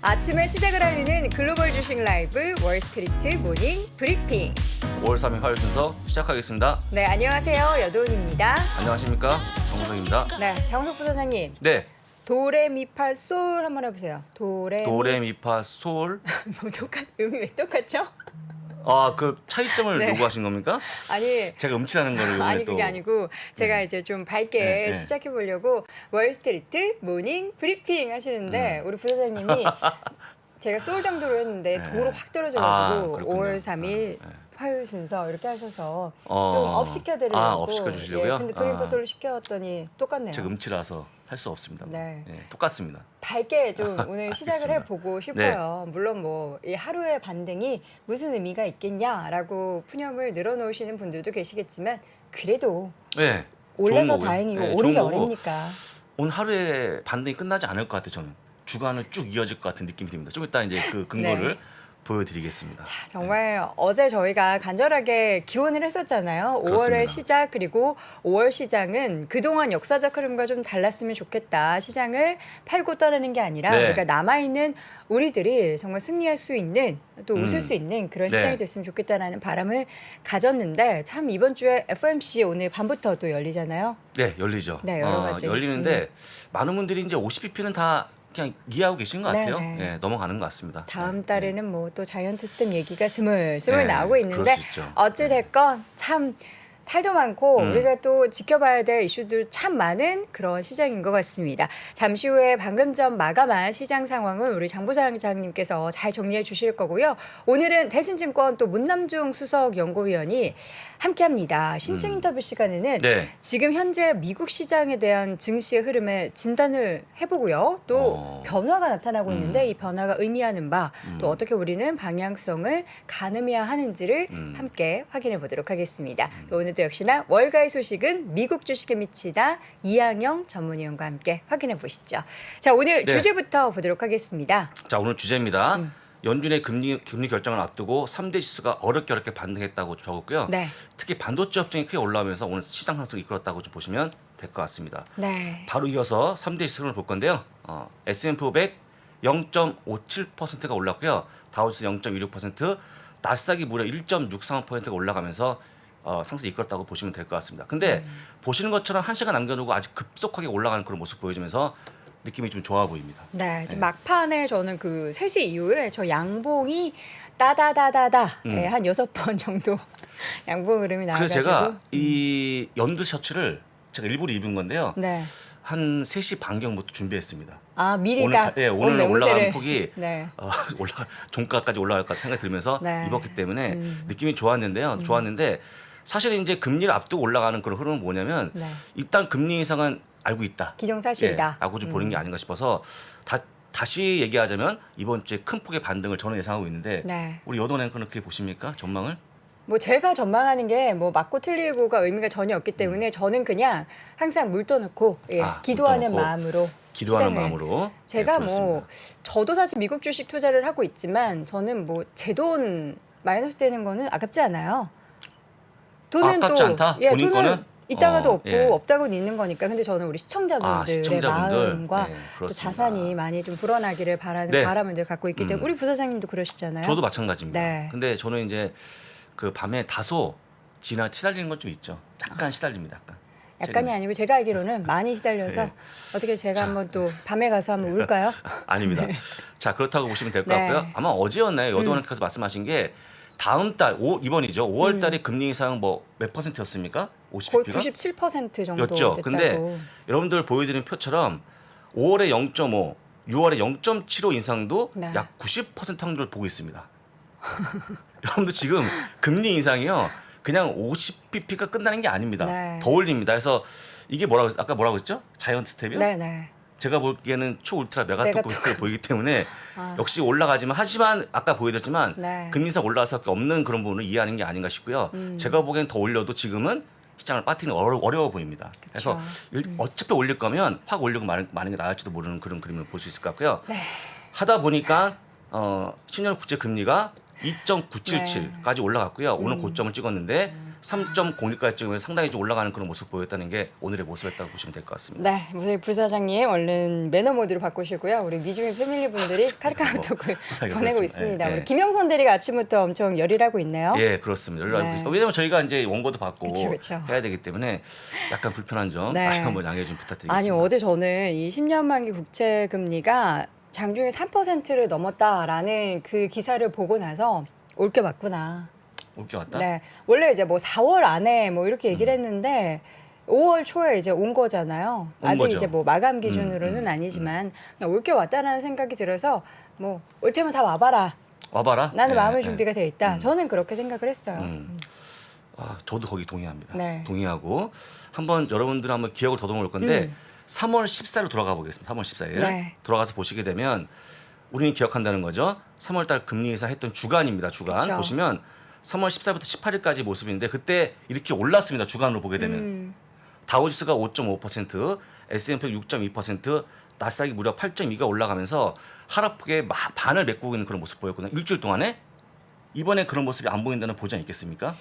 아침의 시작을 알리는 글로벌 주식 라이브 월스트리트 모닝 브리핑. 5월 3일 화요일 순서 시작하겠습니다. 네, 안녕하세요. 여도은입니다. 안녕하십니까? 정우성입니다. 네, 장우석 부사장님. 네, 도레미파솔 한번 해보세요. 도레미파솔. 뭐 음이 왜 똑같죠? 아, 그 차이점을 네. 요구하신 겁니까? 아니. 제가 음치라는 거를 이번에 아니 또. 그게 아니고 제가 이제 좀 밝게 네, 네. 시작해 보려고 월스트리트 모닝 브리핑 하시는데 우리 부사장님이 제가 소울 정도로 했는데 도로 확 떨어져가지고 그렇군요. 5월 3일 화요일 순서 이렇게 하셔서 좀 어. 업 시켜드리려고. 업 시켜주시려고요? 예, 근데 도레미파솔을 시켰더니 똑같네요. 제가 음치라서 할 수 없습니다. 네. 똑같습니다. 밝게 좀 오늘 시작을 알겠습니다. 해보고 싶어요. 물론 뭐 이 하루의 반등이 무슨 의미가 있겠냐라고 푸념을 늘어놓으시는 분들도 계시겠지만 그래도 네, 올라서 좋은 거고요. 다행이고 네, 오는 게 좋은 거고. 어렵니까. 오늘 하루에 반등이 끝나지 않을 것 같아요. 저는 주간은 쭉 이어질 것 같은 느낌이 듭니다. 좀 이따 이제 그 근거를 보여드리겠습니다. 자, 정말 어제 저희가 간절하게 기원을 했었잖아요. 5월의 그렇습니다. 시작 그리고 5월 시장은 그동안 역사적 흐름과 좀 달랐으면 좋겠다. 시장을 팔고 떠나는 게 아니라 네. 우리가 남아있는 우리들이 정말 승리할 수 있는 또 웃을 수 있는 그런 네. 시장이 됐으면 좋겠다라는 바람을 가졌는데 참 이번 주에 FOMC 오늘 밤부터 또 열리잖아요. 네, 열리죠. 네, 여러 가지. 열리는데 많은 분들이 이제 50bp는 다 그냥 이해하고 계신 것 네, 같아요. 네. 네, 넘어가는 것 같습니다. 다음 네, 달에는 뭐 또 자이언트 스텝 얘기가 스물스물 네, 나오고 있는데 그럴 수 있죠. 어찌 됐건 참 탈도 많고 음. 우리가 또 지켜봐야 될 이슈들 참 많은 그런 시장인 것 같습니다. 잠시 후에 방금 전 마감한 시장 상황은 우리 장 부사장님께서 잘 정리해 주실 거고요. 오늘은 대신증권 또 문남중 수석 연구위원이 함께합니다. 심층 인터뷰 시간에는 네. 지금 현재 미국 시장에 대한 증시의 흐름에 진단을 해보고요. 또 변화가 나타나고 있는데 이 변화가 의미하는 바 또 어떻게 우리는 방향성을 가늠해야 하는지를 함께 확인해 보도록 하겠습니다. 또 오늘도 역시나 월가의 소식은 미국 주식에 미치다 이항영 전문위원과 함께 확인해 보시죠. 자, 오늘 네. 주제부터 보도록 하겠습니다. 자, 오늘 주제입니다. 연준의 금리 결정을 앞두고 3대 지수가 어렵게 반등했다고 적었고요. 네. 특히 반도체 업종이 크게 올라오면서 오늘 시장 상승을 이끌었다고 좀 보시면 될 것 같습니다. 네. 바로 이어서 3대 지수를 볼 건데요. S&P 500 0.57%가 올랐고요. 다우지수 0.26%, 나스닥이 무려 1.63%가 올라가면서 상승 이끌었다고 보시면 될 것 같습니다. 근데 보시는 것처럼 1시간 남겨두고 아직 급속하게 올라가는 그런 모습 보여주면서 느낌이 좀 좋아 보입니다. 네, 지금 막판에 저는 그 3시 이후에 저 양봉이 따다다다다 한 6번 정도 양봉 흐름이 그래서 나와가지고 제가 이 연두 셔츠를 제가 일부러 입은 건데요. 네. 한 3시 반경부터 준비했습니다. 아, 미리가 오늘 올라가는 폭이 네. 종가까지 올라갈 것 생각이 들면서 네. 입었기 때문에 느낌이 좋았는데요. 좋았는데 사실 이제 금리를 앞두고 올라가는 그런 흐름은 뭐냐면 네. 일단 금리 인상은 알고 있다. 기정사실이다. 라고 좀 보는 게 아닌가 싶어서 다시 얘기하자면 이번 주에 큰 폭의 반등을 저는 예상하고 있는데 네. 우리 여돈앵커는 그렇게 보십니까? 전망을? 뭐 제가 전망하는 게 뭐 맞고 틀리고가 의미가 전혀 없기 때문에 저는 그냥 항상 물 떠놓고 기도하는 물 떠놓고 마음으로 기도하는 시장을. 마음으로 제가 보였습니다. 저도 사실 미국 주식 투자를 하고 있지만 저는 뭐 제 돈 마이너스 되는 거는 아깝지 않아요. 돈은 아깝지 않다? 본인 돈은 거는? 있다가도 없고 예. 없다고는 있는 거니까. 근데 저는 우리 시청자분들의 시청자분들. 마음과 네, 또 그렇습니다. 자산이 많이 좀 불어나기를 바라는 네. 바람을 늘 갖고 있기 때문에 우리 부사장님도 그러시잖아요. 저도 마찬가지입니다. 네. 근데 저는 이제 그 밤에 다소 시달리는 건 좀 있죠. 약간 시달립니다. 약간이 아니고 제가 알기로는 많이 시달려서 네. 어떻게 제가 자. 한번 또 밤에 가서 한번 울까요? 아닙니다. 자, 그렇다고 보시면 될 것 네. 같고요. 아마 어제였나요? 여도원께서 말씀하신 게 다음 달 이번이죠. 5월 달에 금리 인상 뭐 몇 %였습니까? 거의 50bp가? 97% 정도 였죠. 됐다고. 근데 여러분들 보여드린 표처럼 5월에 0.5, 6월에 0.75 인상도 네. 약 90% 확률을 보고 있습니다. 여러분들 지금 금리 인상이요. 그냥 50bp가 끝나는 게 아닙니다. 네. 더 올립니다. 그래서 이게 아까 뭐라고 했죠? 자이언트 스텝이요? 네네. 제가 보기에는 초울트라 메가톡 메가톡. 고스트로 보이기 때문에 아. 역시 올라가지만 하지만 아까 보여드렸지만 네. 금리 인상 올라갈 수밖에 없는 그런 부분을 이해하는 게 아닌가 싶고요. 제가 보기엔 더 올려도 지금은 시장을 빠뜨리는 어려워 보입니다. 그래서 어차피 올릴 거면 확 올리고 마는 게 나을지도 모르는 그런 그림을 볼 수 있을 것 같고요. 네. 하다 보니까 10년 국제 금리가 2.977까지 올라갔고요. 오늘 고점을 찍었는데 3.01까지 찍으면서 상당히 좀 올라가는 그런 모습 보였다는 게 오늘의 모습이었다고 보시면 될 것 같습니다. 네, 우리 부사장님 얼른 매너 모드로 바꾸시고요. 우리 미주민 패밀리 분들이 카카오톡을 보내고 그렇습니다. 있습니다. 예, 예. 우리 김영선 대리가 아침부터 엄청 열일하고 있네요. 예, 그렇습니다. 네. 왜냐하면 저희가 이제 원고도 받고 그쵸. 해야 되기 때문에 약간 불편한 점 네. 다시 한번 양해 좀 부탁드리겠습니다. 아니 어제 저는 이 10년 만기 국채 금리가 장중에 3%를 넘었다라는 그 기사를 보고 나서 올 게 맞구나. 올게 왔다. 네, 원래 이제 뭐 4월 안에 뭐 이렇게 얘기를 했는데 5월 초에 이제 온 거잖아요. 온 아직 거죠. 이제 뭐 마감 기준으로는 아니지만 그냥 올 게 왔다라는 생각이 들어서 뭐 올 테면 다 와봐라. 와봐라. 나는 예, 마음의 예. 준비가 돼 있다. 저는 그렇게 생각을 했어요. 저도 거기 동의합니다. 네. 동의하고 한번 여러분들 한번 기억을 더듬어 볼 건데 3월 14일 돌아가 보겠습니다. 3월 14일 네. 돌아가서 보시게 되면 우리는 기억한다는 거죠. 3월달 금리 인사 했던 주간입니다. 주간 그쵸. 보시면 3월 14일부터 18일까지 모습인데 그때 이렇게 올랐습니다. 주간으로 보게 되면 다우지수가 5.5%, S&P 6.2%, 나스닥이 무려 8.2가 올라가면서 하락폭의 반을 메꾸고 있는 그런 모습 보였거든요. 일주일 동안에 이번에 그런 모습이 안 보인다는 보장이 있겠습니까?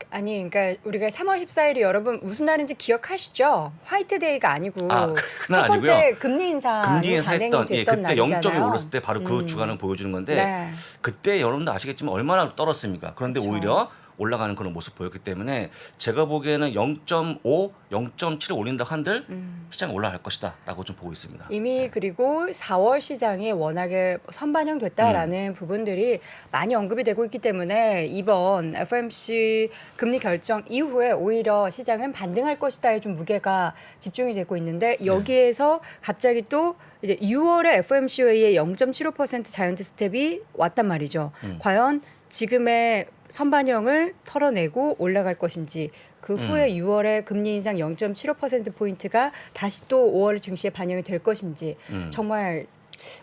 아니, 그러니까 우리가 3월 14일이 여러분 무슨 날인지 기억하시죠? 화이트데이가 아니고 그날 첫 번째 아니고요. 금리 인사 금리 인사했던 됐던 그때 날이잖아요. 0점이 올랐을 때 바로 그 주간을 보여주는 건데 네. 그때 여러분도 아시겠지만 얼마나 떨었습니까? 그런데 그쵸. 오히려 올라가는 그런 모습 보였기 때문에 제가 보기에는 0.5, 0.7을 올린다 한들 시장이 올라갈 것이다라고 좀 보고 있습니다. 이미 그리고 4월 시장이 워낙에 선반영됐다라는 부분들이 많이 언급이 되고 있기 때문에 이번 FOMC 금리 결정 이후에 오히려 시장은 반등할 것이다에 좀 무게가 집중이 되고 있는데 여기에서 갑자기 또 이제 6월에 FOMC 회의에 0.75% 자이언트 스텝이 왔단 말이죠. 과연 지금의 선반영을 털어내고 올라갈 것인지 그 후에 6월에 금리 인상 0.75%포인트가 다시 또 5월 증시에 반영이 될 것인지 정말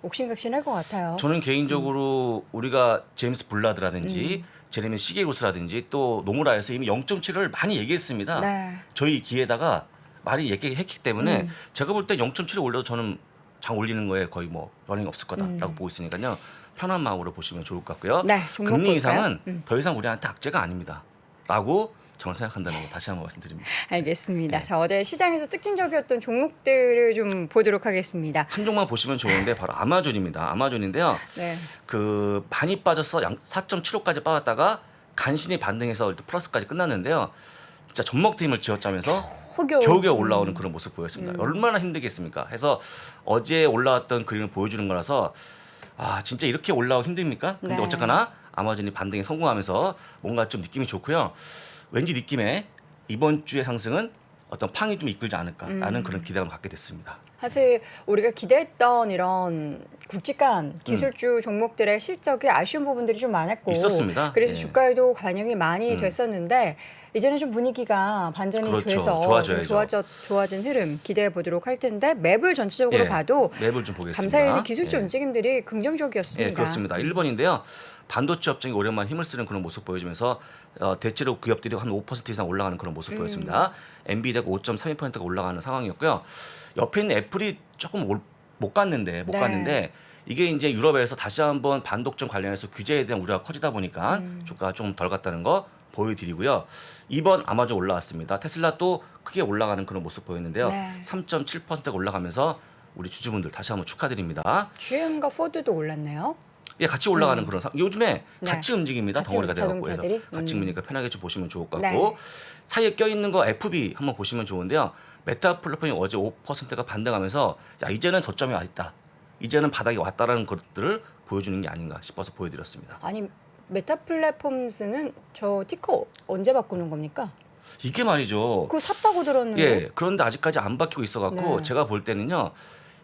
옥신각신할 것 같아요. 저는 개인적으로 우리가 제임스 블라드라든지 제레미 시게우스라든지 또 노무라에서 이미 0.7을 많이 얘기했습니다. 네. 저희 기회다가 많이 얘기했기 때문에 제가 볼 때 0.7을 올려도 저는 장 올리는 거에 거의 뭐 변함이 없을 거다라고 보고 있으니까요. 편한 마음으로 보시면 좋을 것 같고요. 네, 종목 금리 볼까요? 인상은 더 이상 우리한테 악재가 아닙니다. 라고 저는 생각한다는 거 다시 한번 말씀드립니다. 알겠습니다. 네. 자, 어제 시장에서 특징적이었던 종목들을 좀 보도록 하겠습니다. 한 종만 보시면 좋은데 바로 아마존입니다. 아마존인데요. 네. 그 많이 빠져서 4.75까지 빠졌다가 간신히 반등해서 플러스까지 끝났는데요. 진짜 전먹트 힘을 쥐어짜면서 겨우겨우 올라오는 그런 모습 보였습니다. 얼마나 힘들겠습니까? 해서 어제 올라왔던 그림을 보여주는 거라서 진짜 이렇게 올라오기 힘듭니까? 근데 네. 어쨌거나 아마존이 반등에 성공하면서 뭔가 좀 느낌이 좋고요. 왠지 느낌에 이번 주의 상승은 어떤 팡이 좀 이끌지 않을까라는 그런 기대감을 갖게 됐습니다. 사실 우리가 기대했던 이런 굵직한 기술주 종목들의 실적이 아쉬운 부분들이 좀 많았고 있었습니다. 그래서 예. 주가에도 반영이 많이 됐었는데 이제는 좀 분위기가 반전이 그렇죠. 돼서 좋아져야죠. 좋아진 흐름 기대해 보도록 할 텐데 맵을 전체적으로 예, 봐도 맵을 좀 보겠습니다. 감사히 기술주 예. 움직임들이 긍정적이었습니다. 예, 그렇습니다. 1번인데요. 반도체 업종이 오랜만에 힘을 쓰는 그런 모습 보여주면서 대체로 기업들이 한 5% 이상 올라가는 그런 모습 보였습니다. 엔비디아가 5.32%가 올라가는 상황이었고요. 옆에 있는 애플이 조금 못 갔는데 네. 이게 이제 유럽에서 다시 한번 반독점 관련해서 규제에 대한 우려가 커지다 보니까 주가가 조금 덜 갔다는 거 보여드리고요. 2번 아마존 올라왔습니다. 테슬라 또 크게 올라가는 그런 모습 보였는데요. 네. 3.7%가 올라가면서 우리 주주분들 다시 한번 축하드립니다. GM과 포드도 올랐네요. 예, 같이 올라가는 그런 요즘에 네. 같이 움직입니다. 같이 덩어리가 돼갖고 해서 자동차들이? 같이 움직이니까 편하게 좀 보시면 좋을 것 네. 같고 사이에 껴있는 거 FB 한번 보시면 좋은데요. 메타 플랫폼이 어제 5%가 반등하면서 야 이제는 저점이 왔다. 이제는 바닥이 왔다라는 것들을 보여주는 게 아닌가 싶어서 보여드렸습니다. 아니 메타 플랫폼스는 저 티커 언제 바꾸는 겁니까? 이게 말이죠. 그거 샀다고 들었는데. 예, 그런데 아직까지 안 바뀌고 있어갖고 네. 제가 볼 때는요.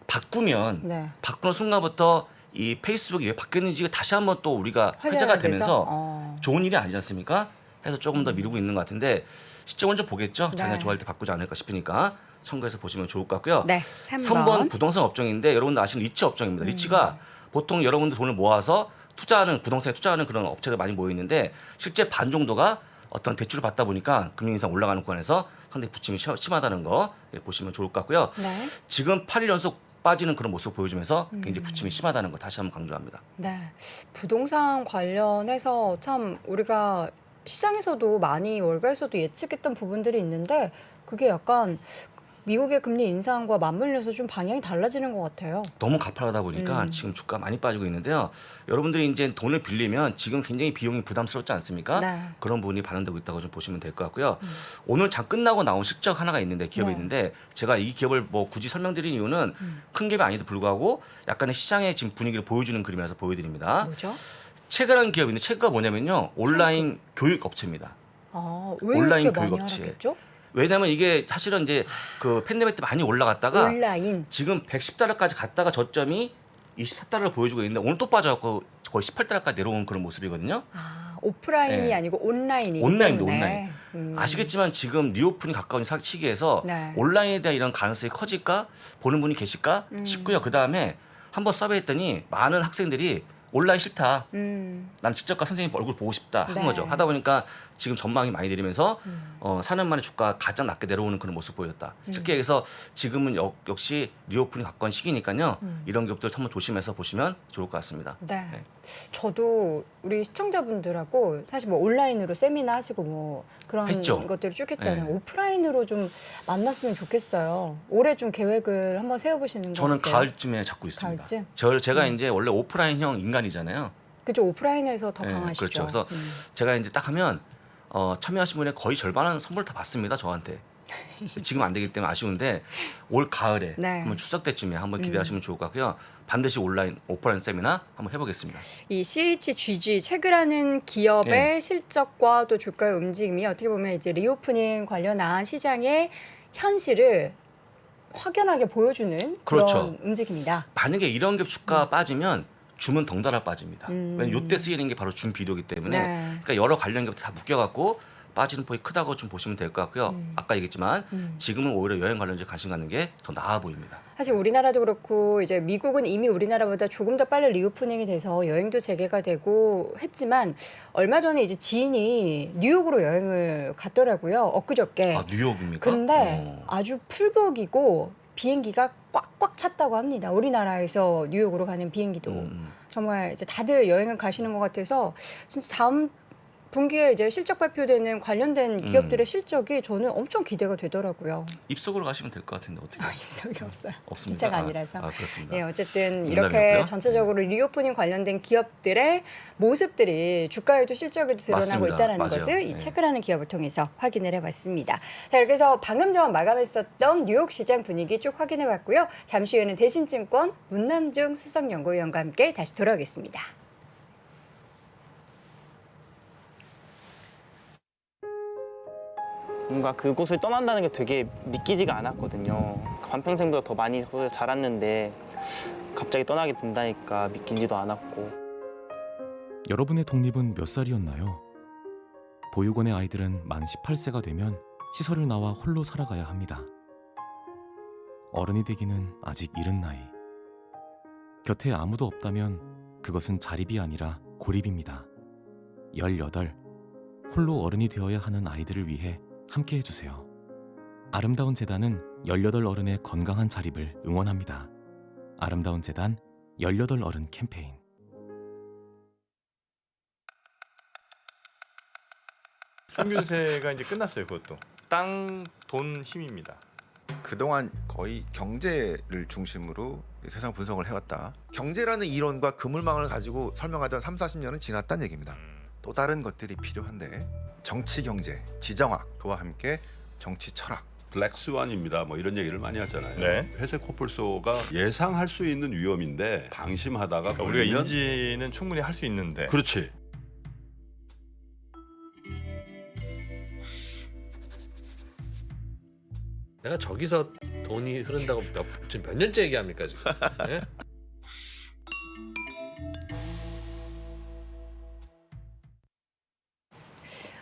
바꾸면 네. 바꾸는 순간부터 이 페이스북이 왜 바뀌었는지가 다시 한번 또 우리가 화제가 되면서 좋은 일이 아니지 않습니까? 해서 조금 더 미루고 있는 것 같은데 시점을 좀 보겠죠. 네. 자기가 좋아할 때 바꾸지 않을까 싶으니까 참고해서 보시면 좋을 것 같고요. 네, 3번 부동산 업종인데 여러분들 아시는 리츠 업종입니다. 리츠가 보통 여러분들 돈을 모아서 투자하는 부동산에 투자하는 그런 업체가 많이 모여 있는데 실제 반 정도가 어떤 대출을 받다 보니까 금리 인상 올라가는 구간에서 상당히 부침이 심하다는 거 보시면 좋을 것 같고요. 네. 지금 8일 연속 빠지는 그런 모습을 보여주면서 굉장히 부침이 심하다는 거 다시 한번 강조합니다. 네. 부동산 관련해서 참 우리가 시장에서도 많이 월가에서도 예측했던 부분들이 있는데 그게 약간 미국의 금리 인상과 맞물려서 좀 방향이 달라지는 것 같아요. 너무 가파르다 보니까 음. 지금 주가 많이 빠지고 있는데요. 여러분들이 이제 돈을 빌리면 지금 굉장히 비용이 부담스럽지 않습니까? 네. 그런 부분이 반영되고 있다고 좀 보시면 될 것 같고요. 오늘 장 끝나고 나온 실적 하나가 있는데 기업이 네. 있는데 제가 이 기업을 뭐 굳이 설명드린 이유는 큰 기업이 아니도 불구하고 약간의 시장의 지금 분위기를 보여주는 그림이라서 보여드립니다. 뭐죠? 체그라는 기업인데 체그가 뭐냐면요. 온라인 교육 업체입니다. 아, 왜 온라인 이렇게 많이 교육 업체. 하락했죠? 왜냐하면 이게 사실은 이제 그 팬데믹 때 많이 올라갔다가 온라인. 지금 110달러까지 갔다가 저점이 24달러를 보여주고 있는데 오늘 또 빠져갖고 거의 18달러까지 내려온 그런 모습이거든요. 아, 오프라인이 네. 아니고 온라인이기 온라인도 때문에. 온라인. 아시겠지만 지금 리오픈이 가까운 시기에서 네. 온라인에 대한 이런 가능성이 커질까 보는 분이 계실까 싶고요. 그 다음에 한번 서베이했더니 많은 학생들이 온라인 싫다. 난 직접 가 선생님 얼굴 보고 싶다 한 네. 거죠. 하다 보니까 지금 전망이 많이 내리면서 4년 만에 주가 가장 낮게 내려오는 그런 모습 보였다. 쉽게 얘기해서 지금은 역시 리오픈이 가까운 시기니까요. 이런 기업들 한번 조심해서 보시면 좋을 것 같습니다. 네. 네. 저도 우리 시청자분들하고 사실 뭐 온라인으로 세미나 하시고 뭐 그런 했죠. 것들을 쭉 했잖아요. 네. 오프라인으로 좀 만났으면 좋겠어요. 올해 좀 계획을 한번 세워보시는 거 저는 어때요? 가을쯤에 잡고 있습니다. 가을쯤? 제가 이제 원래 오프라인형 인간이잖아요. 그죠, 오프라인에서 더 네, 강하시죠. 그렇죠. 그래서 제가 이제 딱 하면 참여하신 분의 거의 절반은 선물 다 받습니다. 저한테. 지금 안 되기 때문에 아쉬운데 올 가을에 네. 한번 추석 때쯤에 한번 기대하시면 좋을 것 같고요. 반드시 오프라인 세미나 한번 해보겠습니다. 이 CHGG 체그라는 기업의 네. 실적과 또 주가의 움직임이 어떻게 보면 이제 리오프닝 관련한 시장의 현실을 확연하게 보여주는 그런 그렇죠. 움직임이다. 만약에 이런 게 주가 빠지면 주문 덩달아 빠집니다. 왜냐면 요때 쓰이는 게 바로 준 비료기 때문에 네. 그러니까 여러 관련 기업들 다 묶여갖고 빠지는 폭이 크다고 좀 보시면 될 것 같고요. 아까 얘기했지만 지금은 오히려 여행 관련주에 관심 갖는 게 더 나아 보입니다. 사실 우리나라도 그렇고 이제 미국은 이미 우리나라보다 조금 더 빨리 리오프닝이 돼서 여행도 재개가 되고 했지만 얼마 전에 이제 지인이 뉴욕으로 여행을 갔더라고요. 엊그저께. 아 뉴욕입니까? 근데 아주 풀벅이고 비행기가 꽉꽉 찼다고 합니다. 우리나라에서 뉴욕으로 가는 비행기도. 정말 이제 다들 여행을 가시는 것 같아서 진짜 다음 분기에 이제 실적 발표되는 관련된 기업들의 실적이 저는 엄청 기대가 되더라고요. 입속으로 가시면 될 것 같은데 어떻게? 입속이 없어요. 없습니다. 기차가 아니라서. 그렇습니다. 네, 어쨌든 이렇게 농담이었고요. 전체적으로 리오프닝 관련된 기업들의 모습들이 주가에도 실적에도 드러나고 맞습니다. 있다는 맞아요. 것을 이 네. 체크라는 기업을 통해서 확인을 해봤습니다. 자, 이렇게 해서 방금 전 마감했었던 뉴욕 시장 분위기 쭉 확인해봤고요. 잠시 후에는 대신증권 문남중 수석연구위원과 함께 다시 돌아오겠습니다. 뭔가 그곳을 떠난다는 게 되게 믿기지가 않았거든요. 반평생보다 더 많이 거기서 자랐는데 갑자기 떠나게 된다니까 믿기지도 않았고. 여러분의 독립은 몇 살이었나요? 보육원의 아이들은 만 18세가 되면 시설을 나와 홀로 살아가야 합니다. 어른이 되기는 아직 이른 나이. 곁에 아무도 없다면 그것은 자립이 아니라 고립입니다. 18. 홀로 어른이 되어야 하는 아이들을 위해 함께 해주세요. 아름다운 재단은 18 어른의 건강한 자립을 응원합니다. 아름다운 재단 18 어른 캠페인. 평균세가 이제 끝났어요. 그것도 땅, 돈, 힘입니다. 그동안 거의 경제를 중심으로 세상 분석을 해왔다. 경제라는 이론과 그물망을 가지고 설명하던 3, 40년은 지났다는 얘기입니다. 또 다른 것들이 필요한데 정치 경제, 지정학, 그와 함께 정치 철학. 블랙스완입니다. 뭐 이런 얘기를 많이 하잖아요. 네. 회색 코뿔소가 예상할 수 있는 위험인데 방심하다가 그러니까 우리가 걸리면 인지는 충분히 할 수 있는데 그렇지. 내가 저기서 돈이 흐른다고 지금 몇 년째 얘기합니까 지금? 예?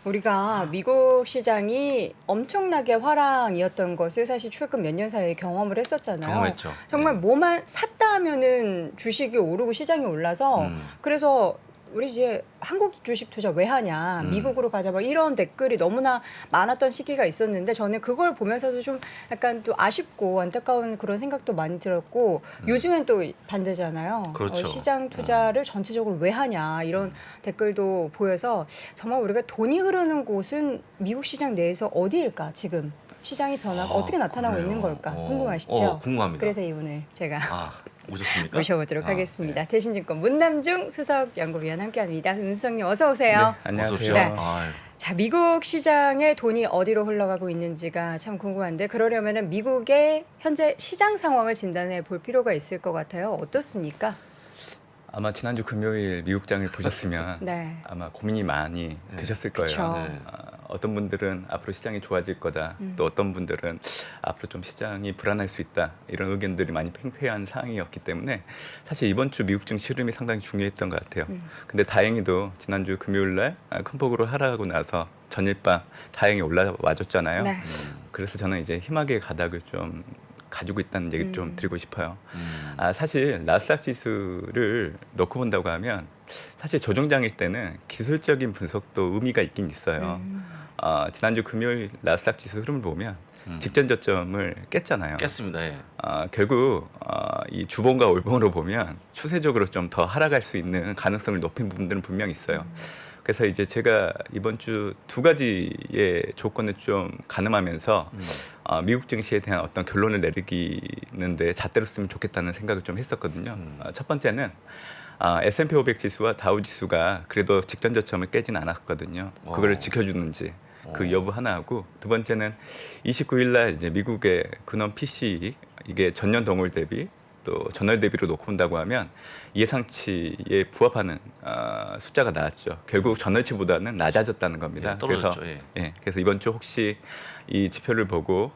우리가 미국 시장이 엄청나게 화랑이었던 것을 사실 최근 몇 년 사이에 경험을 했었잖아요. 경험했죠. 정말 뭐만 샀다 하면은 주식이 오르고 시장이 올라서 그래서 우리 이제 한국 주식 투자 왜 하냐, 미국으로 가자, 막 이런 댓글이 너무나 많았던 시기가 있었는데 저는 그걸 보면서도 좀 약간 또 아쉽고 안타까운 그런 생각도 많이 들었고 요즘엔 또 반대잖아요. 그렇죠. 시장 투자를 전체적으로 왜 하냐 이런 댓글도 보여서 정말 우리가 돈이 흐르는 곳은 미국 시장 내에서 어디일까 지금 시장의 변화가 어떻게 나타나고 그래요. 있는 걸까 궁금하시죠? 궁금합니다. 그래서 이분을 제가 오셨습니까? 모셔보도록 아, 하겠습니다. 네. 대신증권 문남중 수석 연구위원 함께합니다. 문수석님 어서 오세요. 어서 오십시오. 네. 아유. 자, 미국 시장의 돈이 어디로 흘러가고 있는지가 참 궁금한데 그러려면은 미국의 현재 시장 상황을 진단해 볼 필요가 있을 것 같아요. 어떻습니까? 아마 지난주 금요일 미국장을 보셨으면 네. 아마 고민이 많이 드셨을 거예요. 그쵸. 네. 어떤 분들은 앞으로 시장이 좋아질 거다. 또 어떤 분들은 앞으로 좀 시장이 불안할 수 있다. 이런 의견들이 많이 팽배한 상황이었기 때문에 사실 이번 주 미국 증시 흐름이 상당히 중요했던 것 같아요. 근데 다행히도 지난주 금요일 날 큰 폭으로 하락하고 나서 전일 밤 다행히 올라와줬잖아요. 네. 그래서 저는 이제 희망의 가닥을 좀 가지고 있다는 얘기 좀 드리고 싶어요. 음. 사실 나스닥 지수를 놓고 본다고 하면 사실 조정장일 때는 기술적인 분석도 의미가 있긴 있어요. 지난주 금요일 나스닥 지수 흐름을 보면 직전 저점을 깼잖아요. 깼습니다. 예. 결국 이 주봉과 올봉으로 보면 추세적으로 좀 더 하락할 수 있는 가능성을 높인 부분들은 분명히 있어요. 그래서 이제 제가 이번 주 두 가지의 조건을 좀 가늠하면서 미국 증시에 대한 어떤 결론을 내리기는데 잣대로 쓰면 좋겠다는 생각을 좀 했었거든요. 첫 번째는 S&P 500 지수와 다우 지수가 그래도 직전 저점을 깨진 않았거든요. 그거를 지켜주는지 그 여부 하나하고 두 번째는 29일 날 이제 미국의 근원 PCE 이게 전년 동월 대비 또 전월 대비로 놓고 본다고 하면 예상치에 부합하는 숫자가 나왔죠. 결국 전월치보다는 낮아졌다는 겁니다. 예, 떨어졌죠. 그래서 이번 주 혹시 이 지표를 보고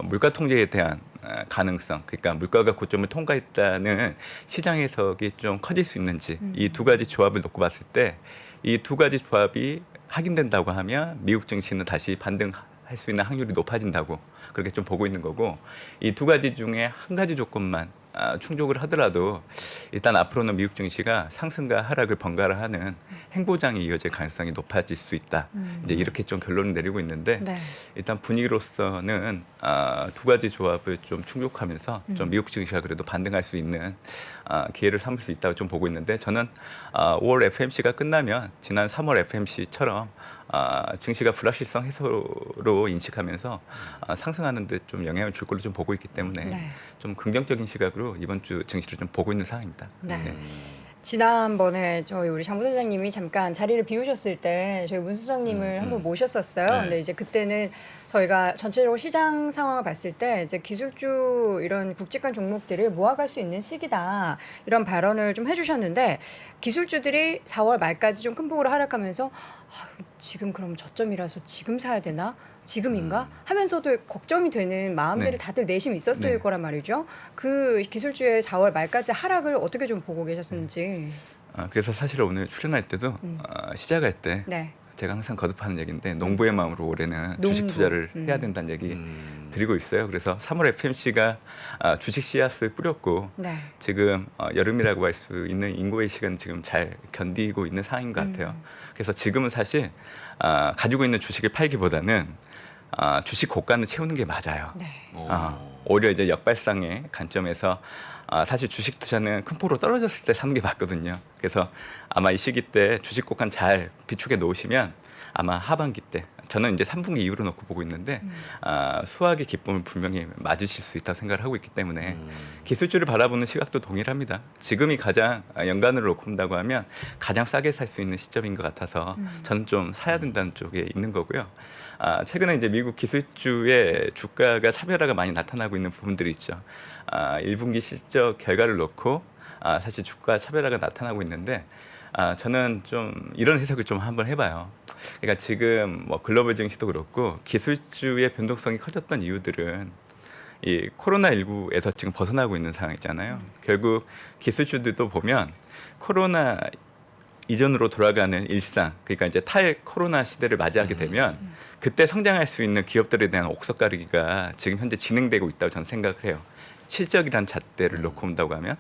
물가 통제에 대한 가능성, 그러니까 물가가 고점을 통과했다는 시장 해석이 좀 커질 수 있는지 이 두 가지 조합을 놓고 봤을 때 이 두 가지 조합이 확인된다고 하면 미국 증시는 다시 반등할 수 있는 확률이 높아진다고 그렇게 좀 보고 있는 거고 이 두 가지 중에 한 가지 조건만 충족을 하더라도 일단 앞으로는 미국 증시가 상승과 하락을 번갈아 하는 행보장이 이어질 가능성이 높아질 수 있다. 이제 이렇게 좀 결론을 내리고 있는데 네. 일단 분위기로서는 두 가지 조합을 좀 충족하면서 좀 미국 증시가 그래도 반등할 수 있는 기회를 삼을 수 있다고 좀 보고 있는데 저는 5월 FMC가 끝나면 지난 3월 FMC처럼 증시가 불확실성 해소로 인식하면서 상승하는 데 좀 영향을 줄 걸로 좀 보고 있기 때문에 네. 좀 긍정적인 시각으로 이번 주 증시를 좀 보고 있는 상황입니다. 네. 지난번에 저희 우리 장 부사장님이 잠깐 자리를 비우셨을 때 저희 문 수석님을 한번 모셨었어요. 네. 근데 이제 그때는 저희가 전체적으로 시장 상황을 봤을 때 이제 기술주 이런 굵직한 종목들을 모아갈 수 있는 시기다 이런 발언을 좀 해주셨는데 기술주들이 4월 말까지 좀 큰 폭으로 하락하면서 지금 그럼 저점이라서 지금 사야 되나? 지금인가? 하면서도 걱정이 되는 마음들이 네. 다들 내심 있었을 네. 거란 말이죠. 그 기술주의 4월 말까지 하락을 어떻게 좀 보고 계셨는지. 그래서 사실 오늘 출연할 때도 시작할 때 네. 제가 항상 거듭하는 얘기인데 농부의 마음으로 올해는 농부. 주식 투자를 해야 된다는 얘기 드리고 있어요. 그래서 3월 FMC가 주식 씨앗을 뿌렸고 네. 지금 여름이라고 할 수 있는 인고의 시간 지금 잘 견디고 있는 상황인 것 같아요. 그래서 지금은 사실 가지고 있는 주식을 팔기보다는 주식 고가는 채우는 게 맞아요. 네. 오히려 이제 역발상의 관점에서 사실 주식 투자는 큰 폭으로 떨어졌을 때 사는 게 맞거든요. 그래서 아마 이 시기 때 주식 고간 잘 비축해 놓으시면 아마 하반기 때 저는 이제 3분기 이후로 놓고 보고 있는데 수학의 기쁨을 분명히 맞으실 수 있다고 생각을 하고 있기 때문에 기술주를 바라보는 시각도 동일합니다. 지금이 가장 연간으로 놓고 본다고 하면 가장 싸게 살 수 있는 시점인 것 같아서 저는 좀 사야 된다는 쪽에 있는 거고요. 최근에 이제 미국 기술주의 주가가 차별화가 많이 나타나고 있는 부분들이 있죠. 1분기 실적 결과를 놓고 사실 주가 차별화가 나타나고 있는데 저는 좀 이런 해석을 좀 한번 해봐요. 그러니까 지금 뭐 글로벌 증시도 그렇고 기술주의 변동성이 커졌던 이유들은 이 코로나19에서 지금 벗어나고 있는 상황이잖아요. 결국 기술주들도 보면 코로나 이전으로 돌아가는 일상, 그러니까 이제 탈코로나 시대를 맞이하게 되면 그때 성장할 수 있는 기업들에 대한 옥석 가리기가 지금 현재 진행되고 있다고 저는 생각을 해요. 실적이란 잣대를 놓고 본다고 하면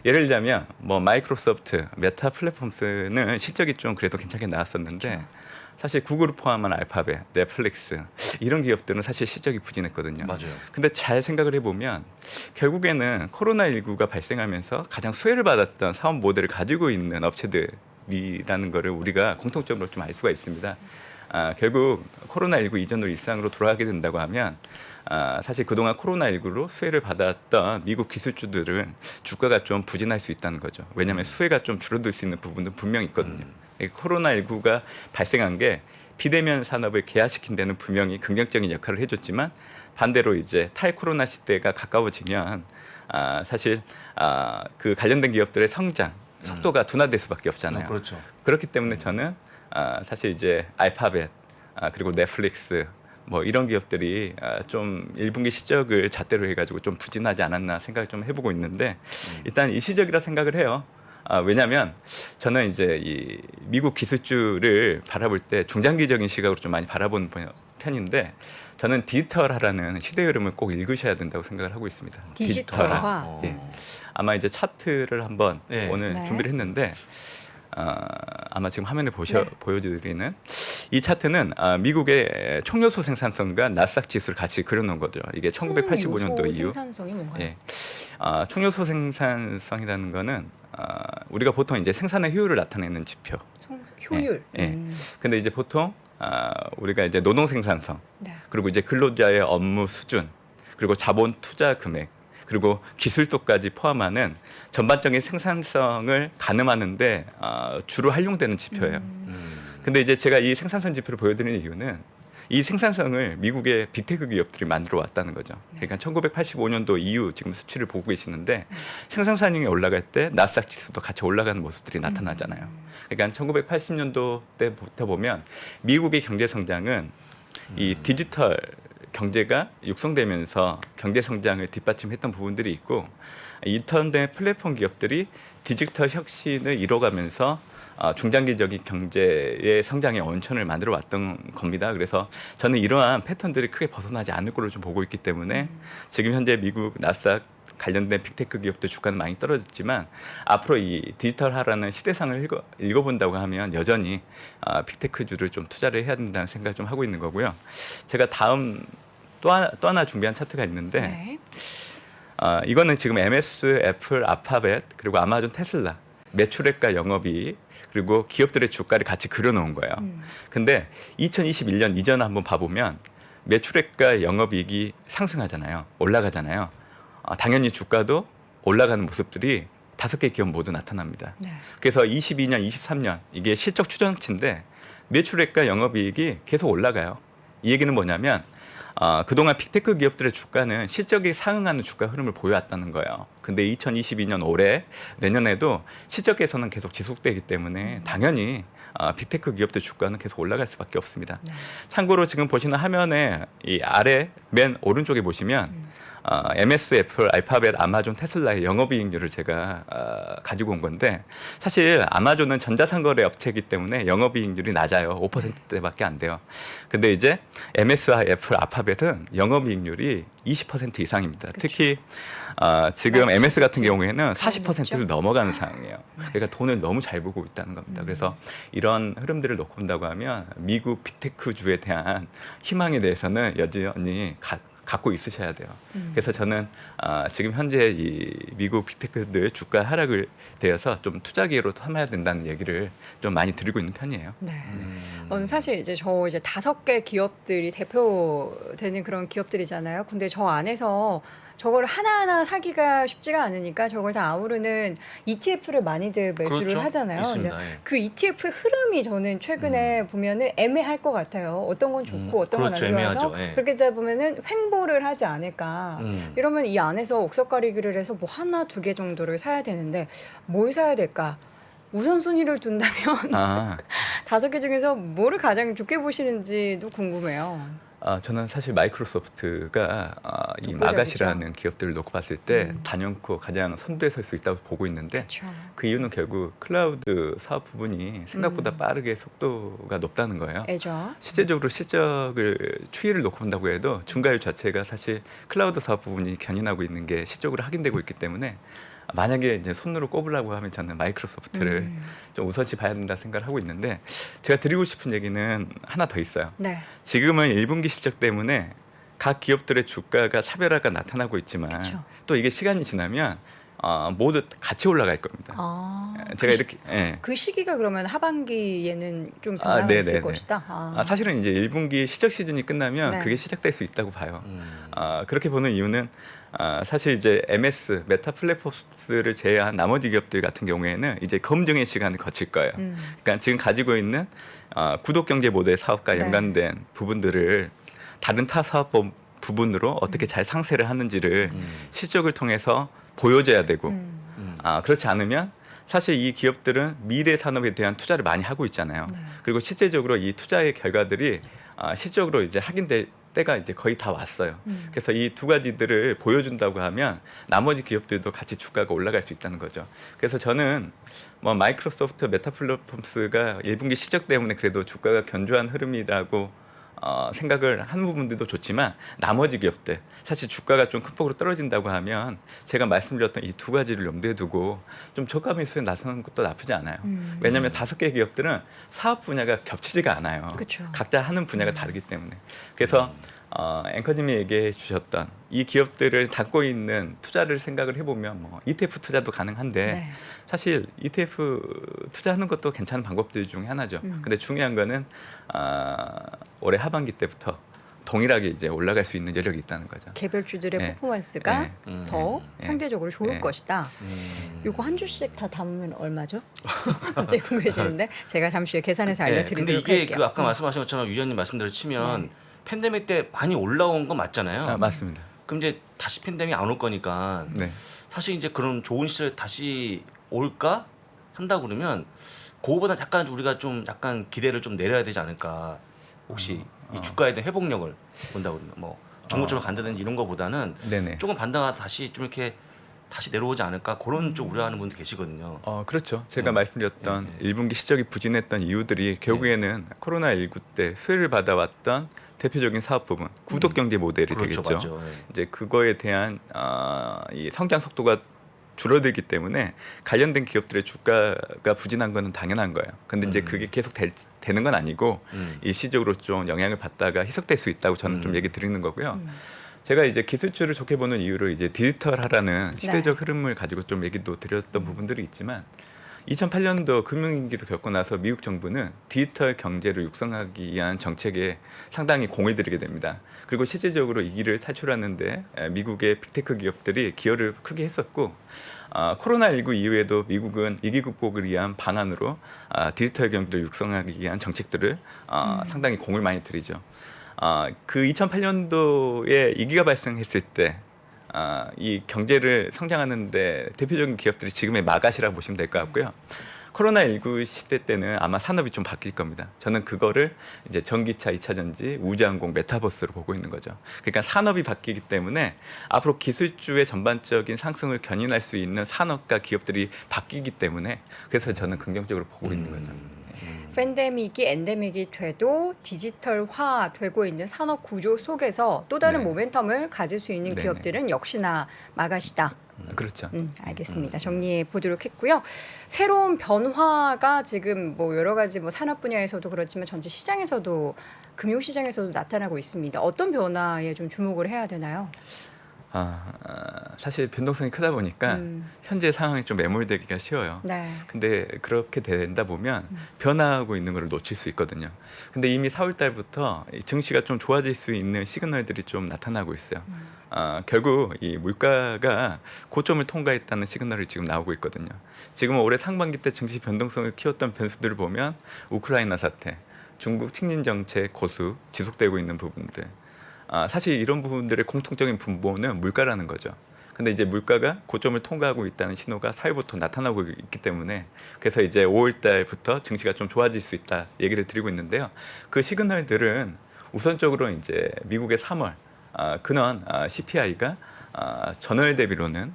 예를 들자면 뭐 마이크로소프트, 메타 플랫폼스는 실적이 좀 그래도 괜찮게 나왔었는데 사실 구글을 포함한 알파벳, 넷플릭스 이런 기업들은 사실 실적이 부진했거든요. 맞아요. 근데 잘 생각을 해보면 결국에는 코로나19가 발생하면서 가장 수혜를 받았던 사업 모델을 가지고 있는 업체들이라는 거를 우리가 공통점으로 좀 알 수가 있습니다. 결국 코로나19 이전으로 일상으로 돌아가게 된다고 하면 사실 그동안 코로나19로 수혜를 받았던 미국 기술주들은 주가가 좀 부진할 수 있다는 거죠. 왜냐하면 수혜가 좀 줄어들 수 있는 부분도 분명히 있거든요. 코로나19가 발생한 게 비대면 산업을 개화시킨 데는 분명히 긍정적인 역할을 해줬지만 반대로 이제 탈코로나 시대가 가까워지면 사실 그 관련된 기업들의 성장 속도가 둔화될 수밖에 없잖아요. 그렇죠. 그렇기 때문에 저는 사실 이제 알파벳 그리고 넷플릭스 뭐 이런 기업들이 좀 1분기 실적을 잣대로 해가지고 좀 부진하지 않았나 생각을 좀 해보고 있는데 일단 일시적이라 생각을 해요. 왜냐하면 저는 이제 이 미국 기술주를 바라볼 때 중장기적인 시각으로 좀 많이 바라보는 편인데 저는 디지털화라는 시대 흐름을 꼭 읽으셔야 된다고 생각을 하고 있습니다. 디지털화. 예. 아마 이제 차트를 한번 네. 오늘 네. 준비를 했는데 아마 지금 화면에 네. 보여드리는 이 차트는 미국의 총요소 생산성과 나스닥 지수를 같이 그려놓은 거죠. 이게 1985년도 이후. 생산성이 뭔가요? 예. 총요소 생산성이라는 거는 우리가 보통 이제 생산의 효율을 나타내는 지표. 효율. 예. 근데 이제 보통 우리가 이제 노동 생산성 네. 그리고 이제 근로자의 업무 수준 그리고 자본 투자 금액 그리고 기술도까지 포함하는 전반적인 생산성을 가늠하는데 주로 활용되는 지표예요. 근데 이제 제가 이 생산성 지표를 보여드리는 이유는 이 생산성을 미국의 빅테크 기업들이 만들어 왔다는 거죠. 그러니까 1985년도 이후 지금 수치를 보고 계시는데 생산성이 올라갈 때 나스닥 지수도 같이 올라가는 모습들이 나타나잖아요. 그러니까 1980년도 때부터 보면 미국의 경제 성장은 이 디지털 경제가 육성되면서 경제 성장을 뒷받침했던 부분들이 있고 인터넷 플랫폼 기업들이 디지털 혁신을 이뤄가면서 중장기적인 경제의 성장의 원천을 만들어 왔던 겁니다. 그래서 저는 이러한 패턴들이 크게 벗어나지 않을 걸로 좀 보고 있기 때문에 지금 현재 미국 나스닥 관련된 빅테크 기업들 주가는 많이 떨어졌지만 앞으로 이 디지털화라는 시대상을 읽어본다고 하면 여전히 빅테크주를 좀 투자를 해야 된다는 생각을 좀 하고 있는 거고요. 제가 다음 또 하나 준비한 차트가 있는데 네. 이거는 지금 MS, 애플, 알파벳 그리고 아마존, 테슬라 매출액과 영업이익 그리고 기업들의 주가를 같이 그려놓은 거예요. 근데 2021년 이전을 한번 봐보면 매출액과 영업이익이 상승하잖아요. 올라가잖아요. 당연히 주가도 올라가는 모습들이 5개 기업 모두 나타납니다. 네. 그래서 22년, 23년 이게 실적 추정치인데 매출액과 영업이익이 계속 올라가요. 이 얘기는 뭐냐면 그동안 빅테크 기업들의 주가는 실적이 상응하는 주가 흐름을 보여왔다는 거예요. 근데 2022년 올해 내년에도 실적 개선은 계속 지속되기 때문에 당연히 빅테크 기업들 주가는 계속 올라갈 수밖에 없습니다. 네. 참고로 지금 보시는 화면에 이 아래 맨 오른쪽에 보시면 MS, 애플, 알파벳, 아마존, 테슬라의 영업이익률을 제가 가지고 온 건데 사실 아마존은 전자상거래 업체이기 때문에 영업이익률이 낮아요. 5%대밖에 안 돼요. 근데 이제 MS와 애플, 알파벳은 영업이익률이 20% 이상입니다. 특히 지금 MS 같은 경우에는 40%를 넘어가는 상황이에요. 그러니까 돈을 너무 잘 보고 있다는 겁니다. 그래서 이런 흐름들을 놓고 본다고 하면 미국 빅테크주에 대한 희망에 대해서는 여전히 갖고 있으셔야 돼요. 그래서 저는 지금 현재 이 미국 빅테크들 주가 하락을 대해서 좀 투자 기회로 삼아야 된다는 얘기를 좀 많이 드리고 있는 편이에요. 네. 사실 이제 저 이제 5개 기업들이 대표되는 그런 기업들이잖아요. 근데 저 안에서 저걸 하나하나 사기가 쉽지가 않으니까 저걸 다 아우르는 ETF를 많이들 매수를 그렇죠. 하잖아요. 있습니다. 근데 예. 그 ETF의 흐름이 저는 최근에 보면은 애매할 것 같아요. 어떤 건 좋고 어떤 건 안 그렇죠. 좋아서 애매하죠. 예. 그렇게 되다 보면은 횡보를 하지 않을까. 이러면 이 안에서 옥석가리기를 해서 뭐 하나, 2개 정도를 사야 되는데 뭘 사야 될까? 우선순위를 둔다면 5개 중에서 뭐를 가장 좋게 보시는지도 궁금해요. 저는 사실 마이크로소프트가 이 독보적이죠. 마가시라는 기업들을 놓고 봤을 때 음. 단연코 가장 선두에 설 수 있다고 보고 있는데 그렇죠. 그 이유는 결국 클라우드 사업 부분이 생각보다 음. 빠르게 속도가 높다는 거예요. 애죠. 실제적으로 실적을 추이를 놓고 본다고 해도 중과율 자체가 사실 클라우드 사업 부분이 견인하고 있는 게 실적으로 확인되고 있기 때문에 만약에 이제 손으로 꼽으려고 하면 저는 마이크로소프트를 좀 우선시 봐야 된다 생각을 하고 있는데 제가 드리고 싶은 얘기는 하나 더 있어요. 네. 지금은 1분기 실적 때문에 각 기업들의 주가가 차별화가 나타나고 있지만 그쵸. 또 이게 시간이 지나면 모두 같이 올라갈 겁니다. 아, 제가 그 이렇게 예. 그 시기가 그러면 하반기에는 좀 변화가 네네네. 있을 것이다. 사실은 이제 1분기 실적 시즌이 끝나면 네. 그게 시작될 수 있다고 봐요. 그렇게 보는 이유는 사실 이제 MS 메타 플랫폼스를 제외한 나머지 기업들 같은 경우에는 이제 검증의 시간을 거칠 거예요. 그러니까 지금 가지고 있는 구독 경제 모델 사업과 네. 연관된 부분들을 다른 타 사업법 부분으로 어떻게 잘 상세를 하는지를 실적을 통해서 보여줘야 되고 그렇지 않으면 사실 이 기업들은 미래 산업에 대한 투자를 많이 하고 있잖아요. 네. 그리고 실제적으로 이 투자의 결과들이 실적으로 이제 확인될 때가 이제 거의 다 왔어요. 그래서 이 두 가지들을 보여준다고 하면 나머지 기업들도 같이 주가가 올라갈 수 있다는 거죠. 그래서 저는 뭐 마이크로소프트, 메타 플랫폼스가 1분기 실적 때문에 그래도 주가가 견조한 흐름이라고 생각을 하는 부분들도 좋지만 나머지 기업들 사실 주가가 좀 큰 폭으로 떨어진다고 하면 제가 말씀드렸던 이 두 가지를 염두에 두고 좀 저가 매수에 나서는 것도 나쁘지 않아요. 왜냐하면 5개 기업들은 사업 분야가 겹치지가 않아요. 그쵸. 각자 하는 분야가 다르기 때문에. 그래서 앵커님이 얘기해 주셨던 이 기업들을 담고 있는 투자를 생각을 해보면 뭐 ETF 투자도 가능한데 네. 사실 ETF 투자하는 것도 괜찮은 방법들 중에 하나죠. 근데 중요한 거는 올해 하반기 때부터 동일하게 이제 올라갈 수 있는 여력이 있다는 거죠. 개별주들의 네. 퍼포먼스가 네. 더 네. 상대적으로 좋을 네. 것이다. 요거 한 주씩 다 담으면 얼마죠? 갑자기 궁금해지는데 제가 잠시 후에 계산해서 근데 알려드리도록 이게 할게요. 그 아까 말씀하신 것처럼 유 의원님 말씀대로 치면 팬데믹 때 많이 올라온 건 맞잖아요. 맞습니다. 그럼 이제 다시 팬데믹 안 올 거니까 네. 사실 이제 그런 좋은 시절 다시 올까 한다 그러면 그거보다 약간 우리가 좀 약간 기대를 좀 내려야 되지 않을까. 혹시 이 주가에 대한 회복력을 본다 그러면 뭐 종고점을 간다든지 이런 거보다는 네네. 조금 반등하다 다시 좀 이렇게 다시 내려오지 않을까 그런 쪽 우려하는 분도 계시거든요. 그렇죠. 제가 말씀드렸던 1분기 실적이 부진했던 이유들이 결국에는 코로나19 때 수혜를 받아왔던 대표적인 사업 부분, 구독 경제 모델이 그렇죠, 되겠죠. 맞죠. 예. 이제 그거에 대한 이 성장 속도가 줄어들기 때문에 관련된 기업들의 주가가 부진한 거는 당연한 거예요. 근데 이제 그게 계속 되는 건 아니고 일시적으로 좀 영향을 받다가 희석될 수 있다고 저는 좀 얘기 드리는 거고요. 제가 이제 기술주를 좋게 보는 이유로 이제 디지털하라는 시대적 흐름을 가지고 좀 얘기도 드렸던 부분들이 있지만 2008년도 금융위기를 겪고 나서 미국 정부는 디지털 경제를 육성하기 위한 정책에 상당히 공을 들이게 됩니다. 그리고 실질적으로 이 길을 탈출하는데 미국의 빅테크 기업들이 기여를 크게 했었고 코로나19 이후에도 미국은 위기 극복을 위한 방안으로 디지털 경제를 육성하기 위한 정책들을 상당히 공을 많이 들이죠. 그 2008년도에 위기가 발생했을 때 이 경제를 성장하는데 대표적인 기업들이 지금의 마가시라고 보시면 될 것 같고요. 코로나19 시대 때는 아마 산업이 좀 바뀔 겁니다. 저는 그거를 이제 전기차, 2차 전지, 우주항공, 메타버스로 보고 있는 거죠. 그러니까 산업이 바뀌기 때문에 앞으로 기술주의 전반적인 상승을 견인할 수 있는 산업과 기업들이 바뀌기 때문에 그래서 저는 긍정적으로 보고 있는 거죠. 팬데믹이 엔데믹이 돼도 디지털화 되고 있는 산업 구조 속에서 또 다른 네. 모멘텀을 가질 수 있는 네네. 기업들은 역시나 마가시다. 그렇죠. 알겠습니다. 정리해 보도록 했고요. 새로운 변화가 지금 뭐 여러 가지 뭐 산업 분야에서도 그렇지만 전체 시장에서도 금융 시장에서도 나타나고 있습니다. 어떤 변화에 좀 주목을 해야 되나요? 사실 변동성이 크다 보니까 현재 상황에 좀 매몰되기가 쉬워요. 네. 근데 그렇게 된다 보면 변화하고 있는 걸 놓칠 수 있거든요. 근데 이미 4월 달부터 증시가 좀 좋아질 수 있는 시그널들이 좀 나타나고 있어요. 결국 이 물가가 고점을 통과했다는 시그널이 지금 나오고 있거든요. 지금 올해 상반기 때 증시 변동성을 키웠던 변수들을 보면 우크라이나 사태, 중국 식민 정책 고수 지속되고 있는 부분들. 사실 이런 부분들의 공통적인 분모는 물가라는 거죠. 근데 이제 물가가 고점을 통과하고 있다는 신호가 4월부터 나타나고 있기 때문에 그래서 이제 5월 달부터 증시가 좀 좋아질 수 있다 얘기를 드리고 있는데요. 그 시그널들은 우선적으로 이제 미국의 3월 근원 CPI가 전월 대비로는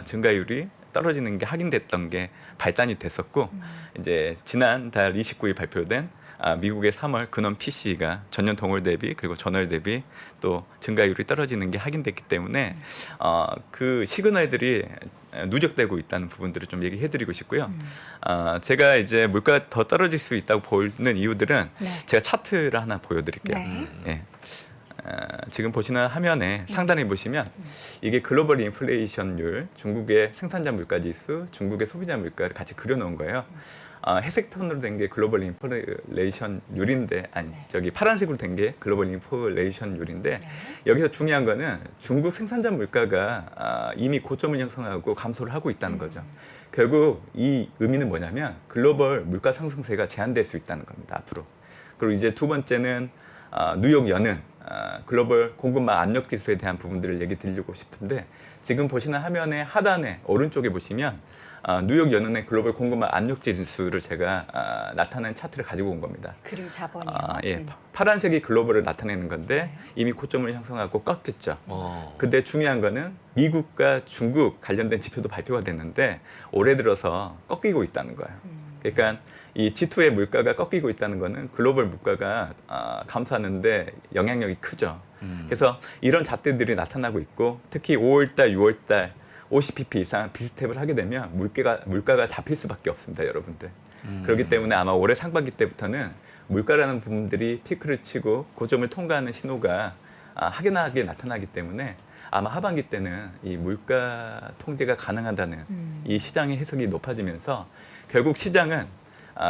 증가율이 떨어지는 게 확인됐던 게 발단이 됐었고 이제 지난달 29일 발표된 미국의 3월 근원 PC가 전년 동월 대비 그리고 전월 대비 또 증가율이 떨어지는 게 확인됐기 때문에 그 시그널들이 누적되고 있다는 부분들을 좀 얘기해드리고 싶고요. 제가 이제 물가가 더 떨어질 수 있다고 보는 이유들은 네. 제가 차트를 하나 보여드릴게요. 네. 예. 지금 보시는 화면에 상단에 보시면 이게 글로벌 인플레이션율, 중국의 생산자 물가지수, 중국의 소비자 물가를 같이 그려놓은 거예요. 회색 톤으로 된 게 글로벌 인플레이션율인데 저기 파란색으로 된 게 글로벌 인플레이션율인데 여기서 중요한 거는 중국 생산자 물가가 이미 고점을 형성하고 감소를 하고 있다는 거죠. 결국 이 의미는 뭐냐면 글로벌 물가 상승세가 제한될 수 있다는 겁니다. 앞으로. 그리고 이제 두 번째는 뉴욕 연은 글로벌 공급망 압력 지수에 대한 부분들을 얘기 드리고 싶은데 지금 보시는 화면의 하단에 오른쪽에 보시면 뉴욕 연은의 글로벌 공급망 압력 지수를 제가 나타낸 차트를 가지고 온 겁니다. 그림 4번이요. 예, 파란색이 글로벌을 나타내는 건데 이미 고점을 형성하고 꺾였죠. 근데 중요한 거는 미국과 중국 관련된 지표도 발표가 됐는데 올해 들어서 꺾이고 있다는 거예요. 그러니까 이 G2의 물가가 꺾이고 있다는 거는 글로벌 물가가 감소하는데 영향력이 크죠. 그래서 이런 잣대들이 나타나고 있고 특히 5월달, 6월달 50pp 이상 비스텝을 하게 되면 물가가 잡힐 수밖에 없습니다, 여러분들. 그렇기 때문에 아마 올해 상반기 때부터는 물가라는 부분들이 피크를 치고 고점을 통과하는 신호가 확연하게 나타나기 때문에 아마 하반기 때는 이 물가 통제가 가능하다는 이 시장의 해석이 높아지면서 결국 시장은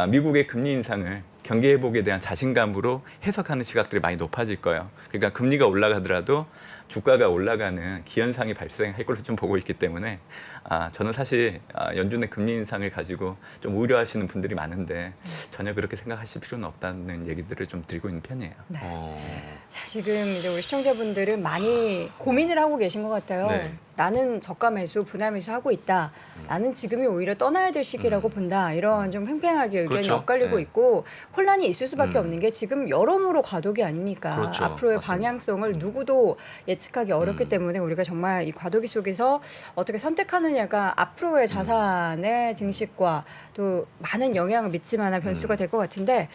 미국의 금리 인상을 경기 회복에 대한 자신감으로 해석하는 시각들이 많이 높아질 거예요. 그러니까 금리가 올라가더라도 주가가 올라가는 기현상이 발생할 걸로 좀 보고 있기 때문에 저는 사실 연준의 금리 인상을 가지고 좀 우려하시는 분들이 많은데 전혀 그렇게 생각하실 필요는 없다는 얘기들을 좀 드리고 있는 편이에요. 네. 자, 지금 이제 우리 시청자분들은 많이 고민을 하고 계신 것 같아요. 네. 나는 저가 매수, 분할 매수 하고 있다. 나는 지금이 오히려 떠나야 될 시기라고 본다. 이런 좀 팽팽하게 의견이 그렇죠. 엇갈리고 네. 있고 혼란이 있을 수밖에 없는 게 지금 여러모로 과도기 아닙니까? 그렇죠. 앞으로의 맞습니다. 방향성을 누구도 예측하기 어렵기 때문에 우리가 정말 이 과도기 속에서 어떻게 선택하느냐가 앞으로의 자산의 증식과 또 많은 영향을 미칠 만한 변수가 될 것 같은데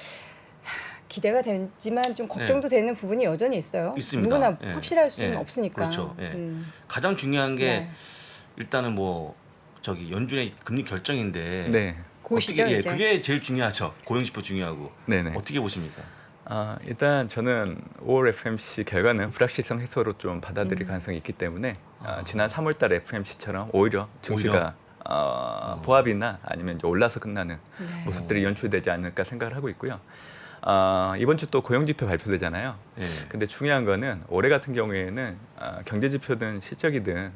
기대가 되지만 좀 걱정도 되는 부분이 여전히 있어요. 있습니다. 누구나 예. 확실할 수는 예. 없으니까. 그렇죠. 예. 가장 중요한 게 네. 일단은 뭐 저기 연준의 금리 결정인데 네. 고시죠 어떻게, 이제. 그게 제일 중요하죠. 고용지표 중요하고. 네네. 어떻게 보십니까? 일단 저는 5월 FMC 결과는 불확실성 해소로 좀 받아들일 가능성이 있기 때문에 지난 3월달 FMC처럼 오히려 증시가 보합이나 아니면 이제 올라서 끝나는 네. 모습들이 연출되지 않을까 생각을 하고 있고요. 이번 주 또 고용지표 발표되잖아요. 예. 근데 중요한 거는 올해 같은 경우에는 경제지표든 실적이든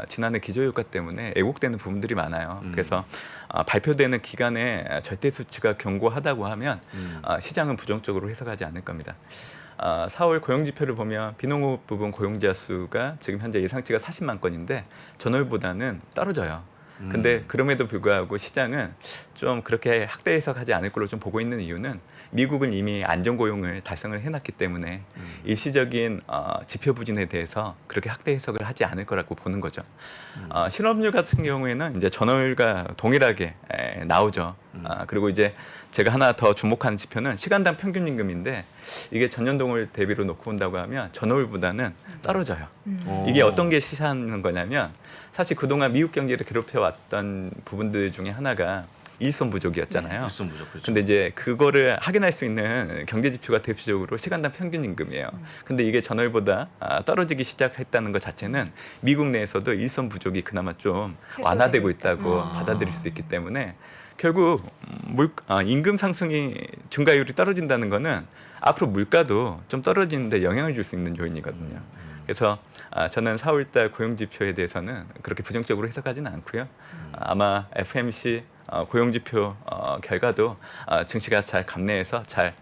지난해 기저효과 때문에 왜곡되는 부분들이 많아요. 그래서 발표되는 기간에 절대 수치가 견고하다고 하면 시장은 부정적으로 해석하지 않을 겁니다. 4월 고용지표를 보면 비농업 부분 고용자 수가 지금 현재 예상치가 40만 건인데 전월보다는 떨어져요. 근데 그럼에도 불구하고 시장은 좀 그렇게 확대 해석하지 않을 걸로 좀 보고 있는 이유는 미국은 이미 안정고용을 달성을 해놨기 때문에 일시적인 지표 부진에 대해서 그렇게 확대 해석을 하지 않을 거라고 보는 거죠. 실업률 같은 경우에는 이제 전월과 동일하게 나오죠. 그리고 이제 제가 하나 더 주목하는 지표는 시간당 평균 임금인데 이게 전년 동월 대비로 놓고 본다고 하면 전월보다는 떨어져요. 이게 어떤 게 시사하는 거냐면 사실 그동안 미국 경제를 괴롭혀왔던 부분들 중에 하나가 일손 부족이었잖아요. 일손 부족. 그렇죠. 근데 이제 그거를 확인할 수 있는 경제 지표가 대표적으로 시간당 평균 임금이에요. 근데 이게 전월보다 떨어지기 시작했다는 것 자체는 미국 내에서도 일손 부족이 그나마 좀 완화되고 있다고 받아들일 수 있기 때문에 결국 임금 상승이 증가율이 떨어진다는 거는 앞으로 물가도 좀 떨어지는데 영향을 줄 수 있는 요인이거든요. 그래서 저는 4월달 고용지표에 대해서는 그렇게 부정적으로 해석하지는 않고요. 아마 FMC 고용지표 결과도 증시가 잘 감내해서 잘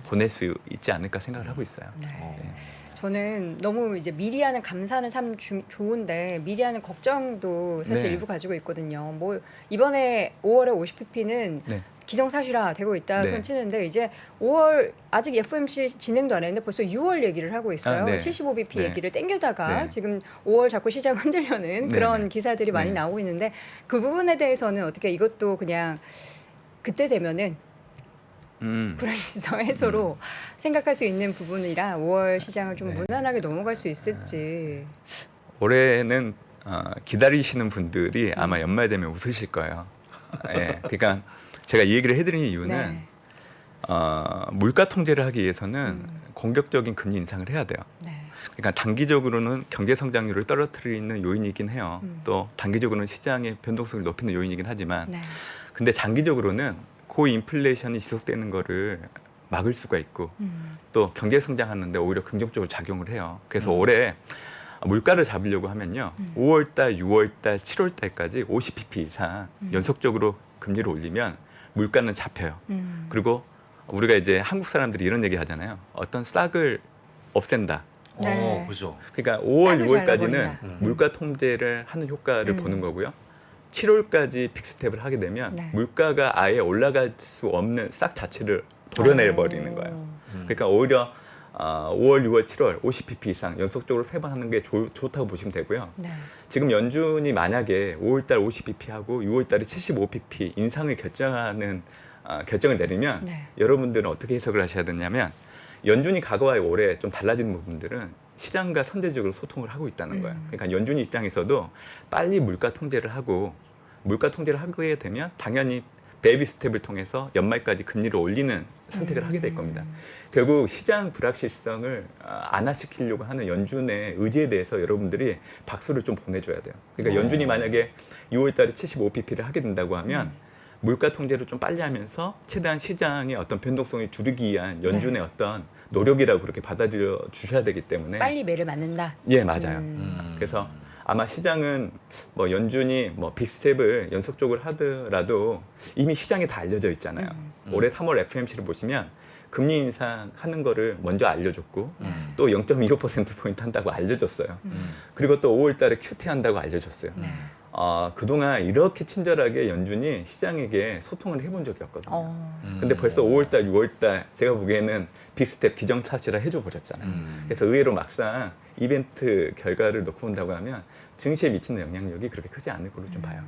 보낼 수 있지 않을까 생각을 하고 있어요. 네. 저는 너무 이제 미리하는 감사는 참 좋은데 미리하는 걱정도 사실 네. 일부 가지고 있거든요. 뭐 이번에 5월에 50pp는 네. 기정사실화 되고 있다 네. 손치는데 이제 5월 아직 FOMC 진행도 안 했는데 벌써 6월 얘기를 하고 있어요. 아, 네. 75bp 네. 얘기를 땡겨다가 네. 지금 5월 자꾸 시장 흔들려는 네, 그런 네. 기사들이 많이 네. 나오고 있는데 그 부분에 대해서는 어떻게 이것도 그냥 그때 되면은 불안시성 해소로 생각할 수 있는 부분이라 5월 시장을 좀 네. 무난하게 넘어갈 수 있을지. 올해는 기다리시는 분들이 아마 연말 되면 웃으실 거예요. 예, 그러니까 제가 이 얘기를 해드리는 이유는 네. 물가 통제를 하기 위해서는 공격적인 금리 인상을 해야 돼요. 네. 그러니까 단기적으로는 경제 성장률을 떨어뜨리는 요인이긴 해요. 또 단기적으로는 시장의 변동성을 높이는 요인이긴 하지만, 네. 근데 장기적으로는 고인플레이션이 지속되는 거를 막을 수가 있고 또 경제 성장하는데 오히려 긍정적으로 작용을 해요. 그래서 올해 물가를 잡으려고 하면요, 5월달, 6월달, 7월달까지 50pp 이상 연속적으로 금리를 올리면 물가는 잡혀요. 그리고 우리가 이제 한국 사람들이 이런 얘기 하잖아요. 어떤 싹을 없앤다. 네. 그죠. 그러니까 5월, 싹을 6월까지는 잘라버린다. 물가 통제를 하는 효과를 보는 거고요. 7월까지 빅스텝을 하게 되면 네. 물가가 아예 올라갈 수 없는 싹 자체를 도려내 버리는 거예요. 그러니까 오히려 5월, 6월, 7월 50pp 이상 연속적으로 3번 하는 게 좋다고 보시면 되고요. 네. 지금 연준이 만약에 5월달 50pp 하고 6월달에 75pp 인상을 결정하는 결정을 내리면 네. 여러분들은 어떻게 해석을 하셔야 되냐면 연준이 과거와 올해 좀 달라진 부분들은 시장과 선제적으로 소통을 하고 있다는 거예요. 그러니까 연준 입장에서도 빨리 물가 통제를 하고 물가 통제를 하게 되면 당연히 베이비 스텝을 통해서 연말까지 금리를 올리는 선택을 하게 될 겁니다. 결국 시장 불확실성을 안화시키려고 하는 연준의 의지에 대해서 여러분들이 박수를 좀 보내줘야 돼요. 그러니까 연준이 만약에 6월달에 75pp를 하게 된다고 하면 물가 통제를 좀 빨리 하면서 최대한 시장의 어떤 변동성을 줄이기 위한 연준의 어떤 노력이라고 그렇게 받아들여 주셔야 되기 때문에 빨리 매를 맞는다. 예, 맞아요. 그래서 아마 시장은 뭐 연준이 뭐 빅스텝을 연속적으로 하더라도 이미 시장에 다 알려져 있잖아요. 올해 3월 FOMC를 보시면 금리 인상하는 거를 먼저 알려줬고 또 0.25%포인트 한다고 알려줬어요. 그리고 또 5월 달에 QT 한다고 알려줬어요. 그동안 이렇게 친절하게 연준이 시장에게 소통을 해본 적이 없거든요. 근데 벌써 5월달, 6월달 제가 보기에는 빅스텝 기정사실화 해줘 버렸잖아요. 그래서 의외로 막상 이벤트 결과를 놓고 본다고 하면 증시에 미치는 영향력이 그렇게 크지 않을 걸로 좀 봐요.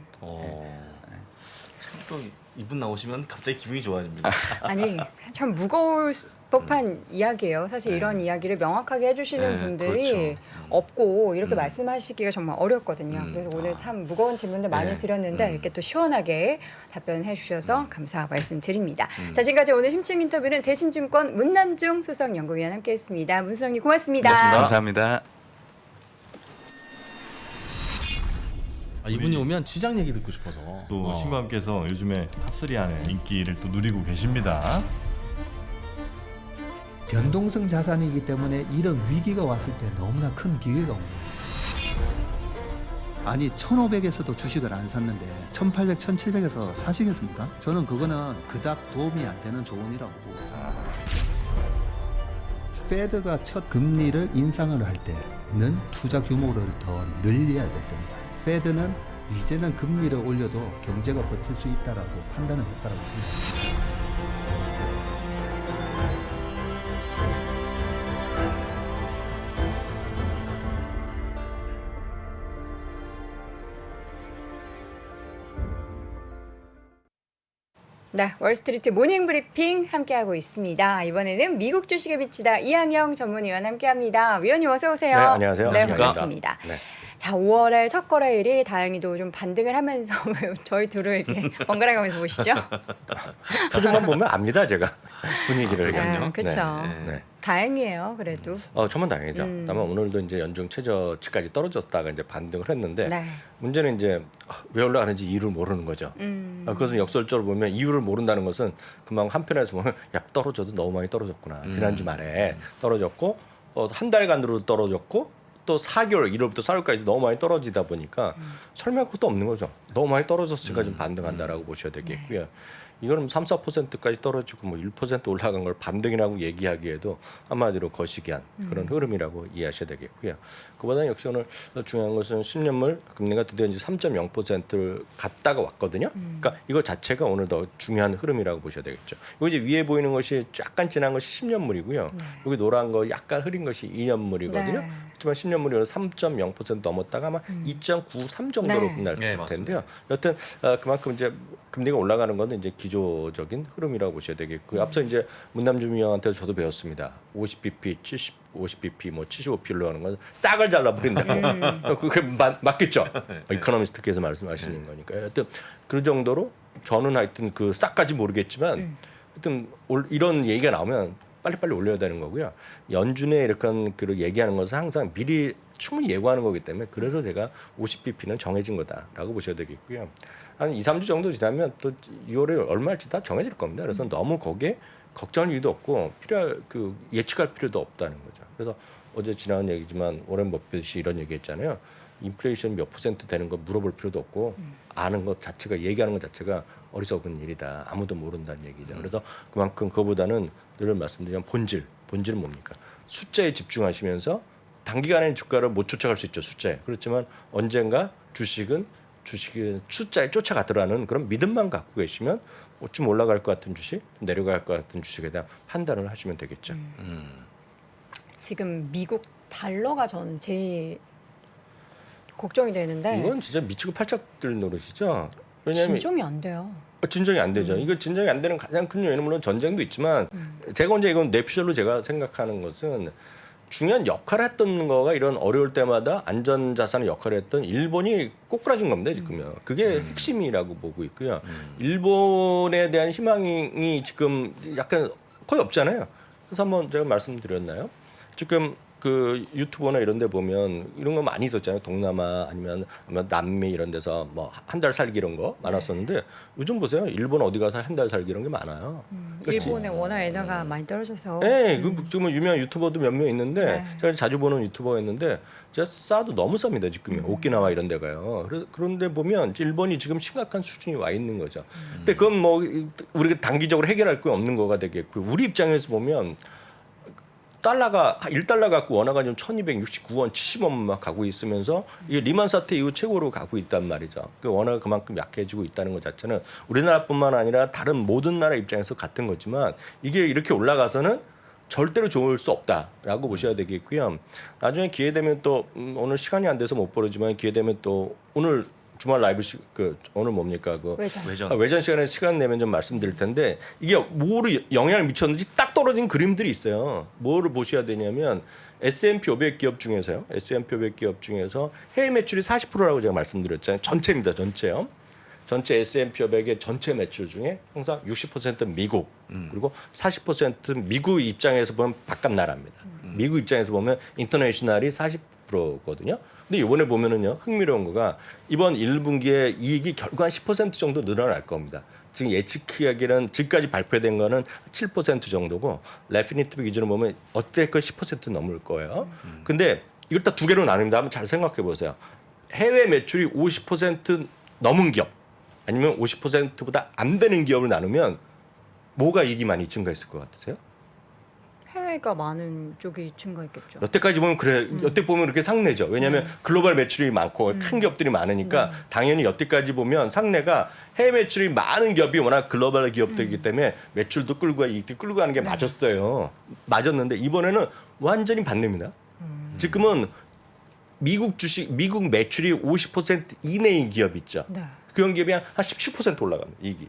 또 이분 나오시면 갑자기 기분이 좋아집니다. 아니 참 무거울 법한 이야기예요. 사실 이런 이야기를 명확하게 해주시는 네, 분들이 그렇죠. 없고 이렇게 말씀하시기가 정말 어렵거든요. 그래서 오늘 참 무거운 질문들 많이 네. 드렸는데 이렇게 또 시원하게 답변해 주셔서 감사 말씀드립니다. 자, 지금까지 오늘 심층 인터뷰는 대신증권 문남중 수석연구위원 함께했습니다. 문 수석님 고맙습니다. 감사합니다. 이분이 오면 시장 얘기 듣고 싶어서. 또 신부님께서 요즘에 탑3 안에 인기를 또 누리고 계십니다. 변동성 자산이기 때문에 이런 위기가 왔을 때 너무나 큰 기회가 옵니다. 아니 1500에서도 주식을 안 샀는데 1800, 1700에서 사시겠습니까? 저는 그거는 그닥 도움이 안 되는 조언이라고 보고요. 페드가 첫 금리를 인상을 할 때는 투자 규모를 더 늘려야 될 겁니다. 페드는 이제는 금리를 올려도 경제가 버틸 수 있다라고 판단을 했다라고 합니다. 네, 월스트리트 모닝 브리핑 함께하고 있습니다. 이번에는 미국 주식에 비치다 이항영 전문위원 함께합니다. 위원님 어서 오세요. 네, 안녕하세요. 네, 안녕하십니까. 반갑습니다. 네. 자, 5월에 첫 거래일이 다행히도 좀 반등을 하면서 저희 둘을 이렇게 번갈아 가면서 보시죠. 표정만 보면 압니다, 제가 분위기를. 그렇죠. 네. 다행이에요, 그래도. 정말 다행이죠. 다만 오늘도 이제 연중 최저치까지 떨어졌다가 이제 반등을 했는데 네. 문제는 이제 왜 올라가는지 이유를 모르는 거죠. 그것은 역설적으로 보면 이유를 모른다는 것은 그만 한편에서 보면 야 떨어져도 너무 많이 떨어졌구나. 지난주 말에 떨어졌고 한 달간으로 떨어졌고 또 4개월 1월부터 4월까지 너무 많이 떨어지다 보니까 설명할 것도 없는 거죠. 너무 많이 떨어졌으니까 좀 반등한다라고 보셔야 되겠고요. 이거는 3-4%까지 떨어지고 뭐 1% 올라간 걸 반등이라고 얘기하기에도 한마디로 거시기한 그런 흐름이라고 이해하셔야 되겠고요. 그보다는 역시 오늘 중요한 것은 10년물 금리가 드디어 이제 3.0%를 갔다가 왔거든요. 그러니까 이거 자체가 오늘 더 중요한 흐름이라고 보셔야 되겠죠. 이거 이제 위에 보이는 것이 약간 진한 것이 10년물이고요. 여기 노란 거 약간 흐린 것이 2년물이거든요. 네. 하지만 10년물이 3.0% 넘었다가 아마 2.93 정도로 네. 끝날 수 네, 있을 맞습니다. 텐데요. 여튼 그만큼 이제 금리가 올라가는 건 이제 기조적인 흐름이라고 보셔야 되겠고요. 앞서 이제 문남주미형한테 저도 배웠습니다. 50bp, 50bp, 뭐 75p로 하는 건 싹을 잘라버린다고. 그게 맞겠죠. 이코노미스트께서 말씀하시는 거니까. 여튼 그 정도로 저는 하여튼 그 싹까지 모르겠지만 하여튼 이런 얘기가 나오면 빨리빨리 올려야 되는 거고요. 연준에 이렇게 그 얘기하는 것은 항상 미리 충분히 예고하는 거기 때문에 그래서 제가 50bp는 정해진 거다라고 보셔야 되겠고요. 한 2-3주 정도 지나면 또 6월에 얼마일지 다 정해질 겁니다. 그래서 너무 거기에 걱정할 이유도 없고 예측할 필요도 없다는 거죠. 그래서 어제 지나간 얘기지만 오렌 버핏이 이런 얘기했잖아요. 인플레이션 몇 % 되는 거 물어볼 필요도 없고 아는 것 자체가 얘기하는 것 자체가 어리석은 일이다. 아무도 모른다는 얘기죠. 그래서 그만큼 그거보다는 늘 말씀드리면 본질은 뭡니까? 숫자에 집중하시면서 단기간에 주가를 못 쫓아갈 수 있죠. 숫자에. 그렇지만 언젠가 주식은 숫자에 쫓아가더라는 그런 믿음만 갖고 계시면 좀 올라갈 것 같은 주식, 내려갈 것 같은 주식에 대한 판단을 하시면 되겠죠. 지금 미국 달러가 저는 제일 걱정이 되는데 이건 진짜 미치고 팔짝 들 노릇이죠. 왜냐하면 진정이 안 돼요. 진정이 안 되죠. 이거 진정이 안 되는 가장 큰 요인은 물론 전쟁도 있지만 제가 이제 이건 내피셜로 제가 생각하는 것은 중요한 역할을 했던 거가 이런 어려울 때마다 안전자산의 역할을 했던 일본이 꼬꾸라진 겁니다. 지금요. 그게 핵심이라고 보고 있고요. 일본에 대한 희망이 지금 약간 거의 없잖아요. 그래서 한번 제가 말씀드렸나요? 지금 그 유튜버나 이런 데 보면 이런 거 많이 있었잖아요. 동남아 아니면 남미 이런 데서 뭐 한 달 살기 이런 거 많았었는데 요즘 보세요. 일본 어디 가서 한 달 살기 이런 게 많아요. 그렇지? 일본의 워낙 엔화가 많이 떨어져서 네, 그 지금 유명한 유튜버도 몇 명 있는데 네. 제가 자주 보는 유튜버가 있는데 진짜 싸도 너무 쌉니다 지금요. 오키나와 이런 데 가요. 그런데 보면 일본이 지금 심각한 수준이 와 있는 거죠. 근데 그건 뭐 우리가 단기적으로 해결할 거 없는 거가 되겠고 우리 입장에서 보면 달러가 1달러 갖고 원화가 지금 1,269원, 70원 막 가고 있으면서 이게 리만 사태 이후 최고로 가고 있단 말이죠. 그 원화가 그만큼 약해지고 있다는 것 자체는 우리나라뿐만 아니라 다른 모든 나라 입장에서 같은 거지만 이게 이렇게 올라가서는 절대로 좋을 수 없다라고 보셔야 되겠고요. 나중에 기회 되면 또 오늘 시간이 안 돼서 못 보르지만 기회 되면 또 오늘 주말 라이브 오늘 뭡니까 외전 시간에 시간 내면 좀 말씀드릴 텐데 이게 뭐로 영향을 미쳤는지 딱 떨어진 그림들이 있어요. 뭐를 보셔야 되냐면 S&P 500 기업 중에서요. S&P 500 기업 중에서 해외 매출이 40%라고 제가 말씀드렸잖아요. 전체입니다. 전체요. 전체 S&P 500의 전체 매출 중에 항상 60% 미국 그리고 40% 미국 입장에서 보면 바깥 나라입니다. 미국 입장에서 보면 인터내셔널이 40%거든요. 근데 이번에 보면은요 흥미로운 거가 이번 1분기에 이익이 결국 한 10% 정도 늘어날 겁니다. 지금 예측하기는 지금까지 발표된 거는 7% 정도고 레피니티브 기준으로 보면 어쨌건 10% 넘을 거예요. 근데 이걸 다 두 개로 나눕니다. 한번 잘 생각해 보세요. 해외 매출이 50% 넘은 기업 아니면 50%보다 안 되는 기업을 나누면 뭐가 이익이 많이 증가했을 것 같으세요? 해외가 많은 쪽이 증가했겠죠. 여태까지 보면 그래. 여태 보면 이렇게 상내죠. 왜냐하면 글로벌 매출이 많고 큰 기업들이 많으니까 당연히 여태까지 보면 상내가 해외 매출이 많은 기업이 워낙 글로벌 기업들이기 때문에 매출도 끌고 이익도 끌고 가는 게 맞았어요. 맞았는데 이번에는 완전히 반대입니다. 지금은 미국 매출이 50% 이내인 기업 있죠. 네. 그런 기업이 한 17% 올라갑니다. 이익이.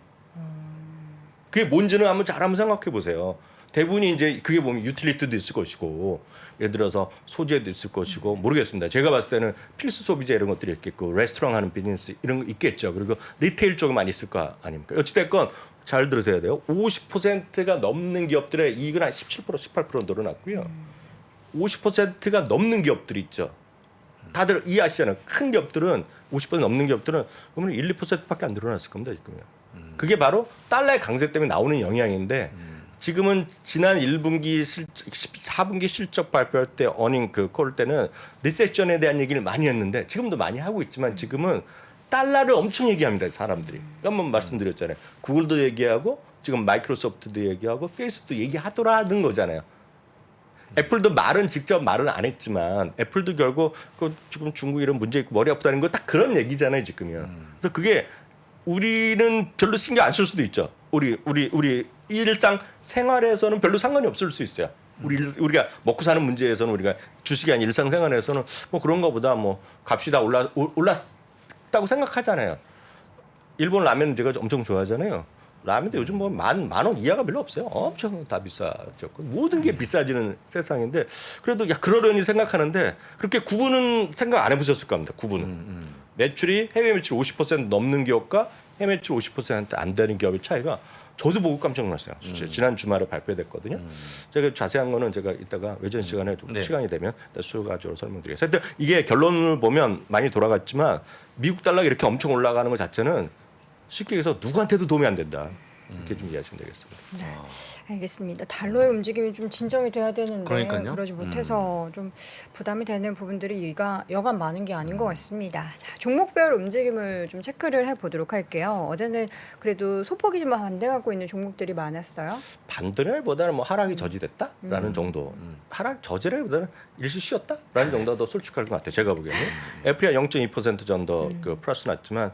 그게 뭔지는 한번 잘 생각해 보세요. 대부분이 이제 그게 보면 유틸리티도 있을 것이고 예를 들어서 소재도 있을 것이고 모르겠습니다. 제가 봤을 때는 필수 소비재 이런 것들이 있겠고 레스토랑 하는 비즈니스 이런 거 있겠죠. 그리고 리테일 쪽에 많이 있을 거 아닙니까? 어찌됐건 잘 들으셔야 돼요. 50%가 넘는 기업들의 이익은 한 17%, 18% 늘어났고요. 50%가 넘는 기업들이 있죠. 다들 이해하시잖아요. 큰 기업들은 50% 넘는 기업들은 그러면 1, 2%밖에 안 늘어났을 겁니다. 지금요. 그게 바로 달러의 강세 때문에 나오는 영향인데 지금은 지난 1분기 4분기 실적 발표할 때 어닝 콜 때는 리세션에 대한 얘기를 많이 했는데 지금도 많이 하고 있지만 지금은 달러를 엄청 얘기합니다 사람들이. 한번 말씀드렸잖아요. 구글도 얘기하고 지금 마이크로소프트도 얘기하고 페이스북도 얘기하더라는 거잖아요. 애플도 말은 직접 말은 안 했지만 애플도 결국 그 지금 중국 이런 문제 있고 머리 아프다는 거 딱 그런 얘기잖아요 지금이요. 그래서 그게 우리는 별로 신경 안 쓸 수도 있죠. 우리 일상 생활에서는 별로 상관이 없을 수 있어요. 우리가 먹고 사는 문제에서는 우리가 주식이 아닌 일상 생활에서는 뭐 그런 거보다 뭐 값이 다 올랐다고 생각하잖아요. 일본 라면 제가 엄청 좋아하잖아요. 라면도 요즘 뭐 만 원 이하가 별로 없어요. 엄청 다 비싸졌고 모든 게 비싸지는 세상인데 그래도 야 그러려니 생각하는데 그렇게 구분은 생각 안 해보셨을 겁니다. 구분은 매출이 해외 매출 50% 넘는 기업과 해외 매출 50%안 되는 기업의 차이가 저도 보고 깜짝 놀랐어요. 지난 주말에 발표됐거든요. 제가 자세한 거는 제가 이따가 외전 시간에 네. 시간이 되면 수가적으로 설명드리겠습니다. 하여튼 이게 결론을 보면 많이 돌아갔지만 미국 달러가 이렇게 엄청 올라가는 것 자체는 쉽게 해서 누구한테도 도움이 안 된다. 이렇게 좀 이해하시면 되겠습니다. 네, 알겠습니다. 달러의 움직임이 좀 진정이 돼야 되는데 그러니까요. 그러지 못해서 좀 부담이 되는 부분들이 여간 많은 게 아닌 것 같습니다. 자, 종목별 움직임을 좀 체크를 해보도록 할게요. 어제는 그래도 소폭이 좀 반등하고 있는 종목들이 많았어요. 반등을보다는 뭐 하락이 저지됐다라는 정도. 하락 저지를보다는 일시 쉬었다라는 정도가 더 솔직할 것 같아요. 제가 보기에는 애플이 0.2% 정도 그 플러스 났지만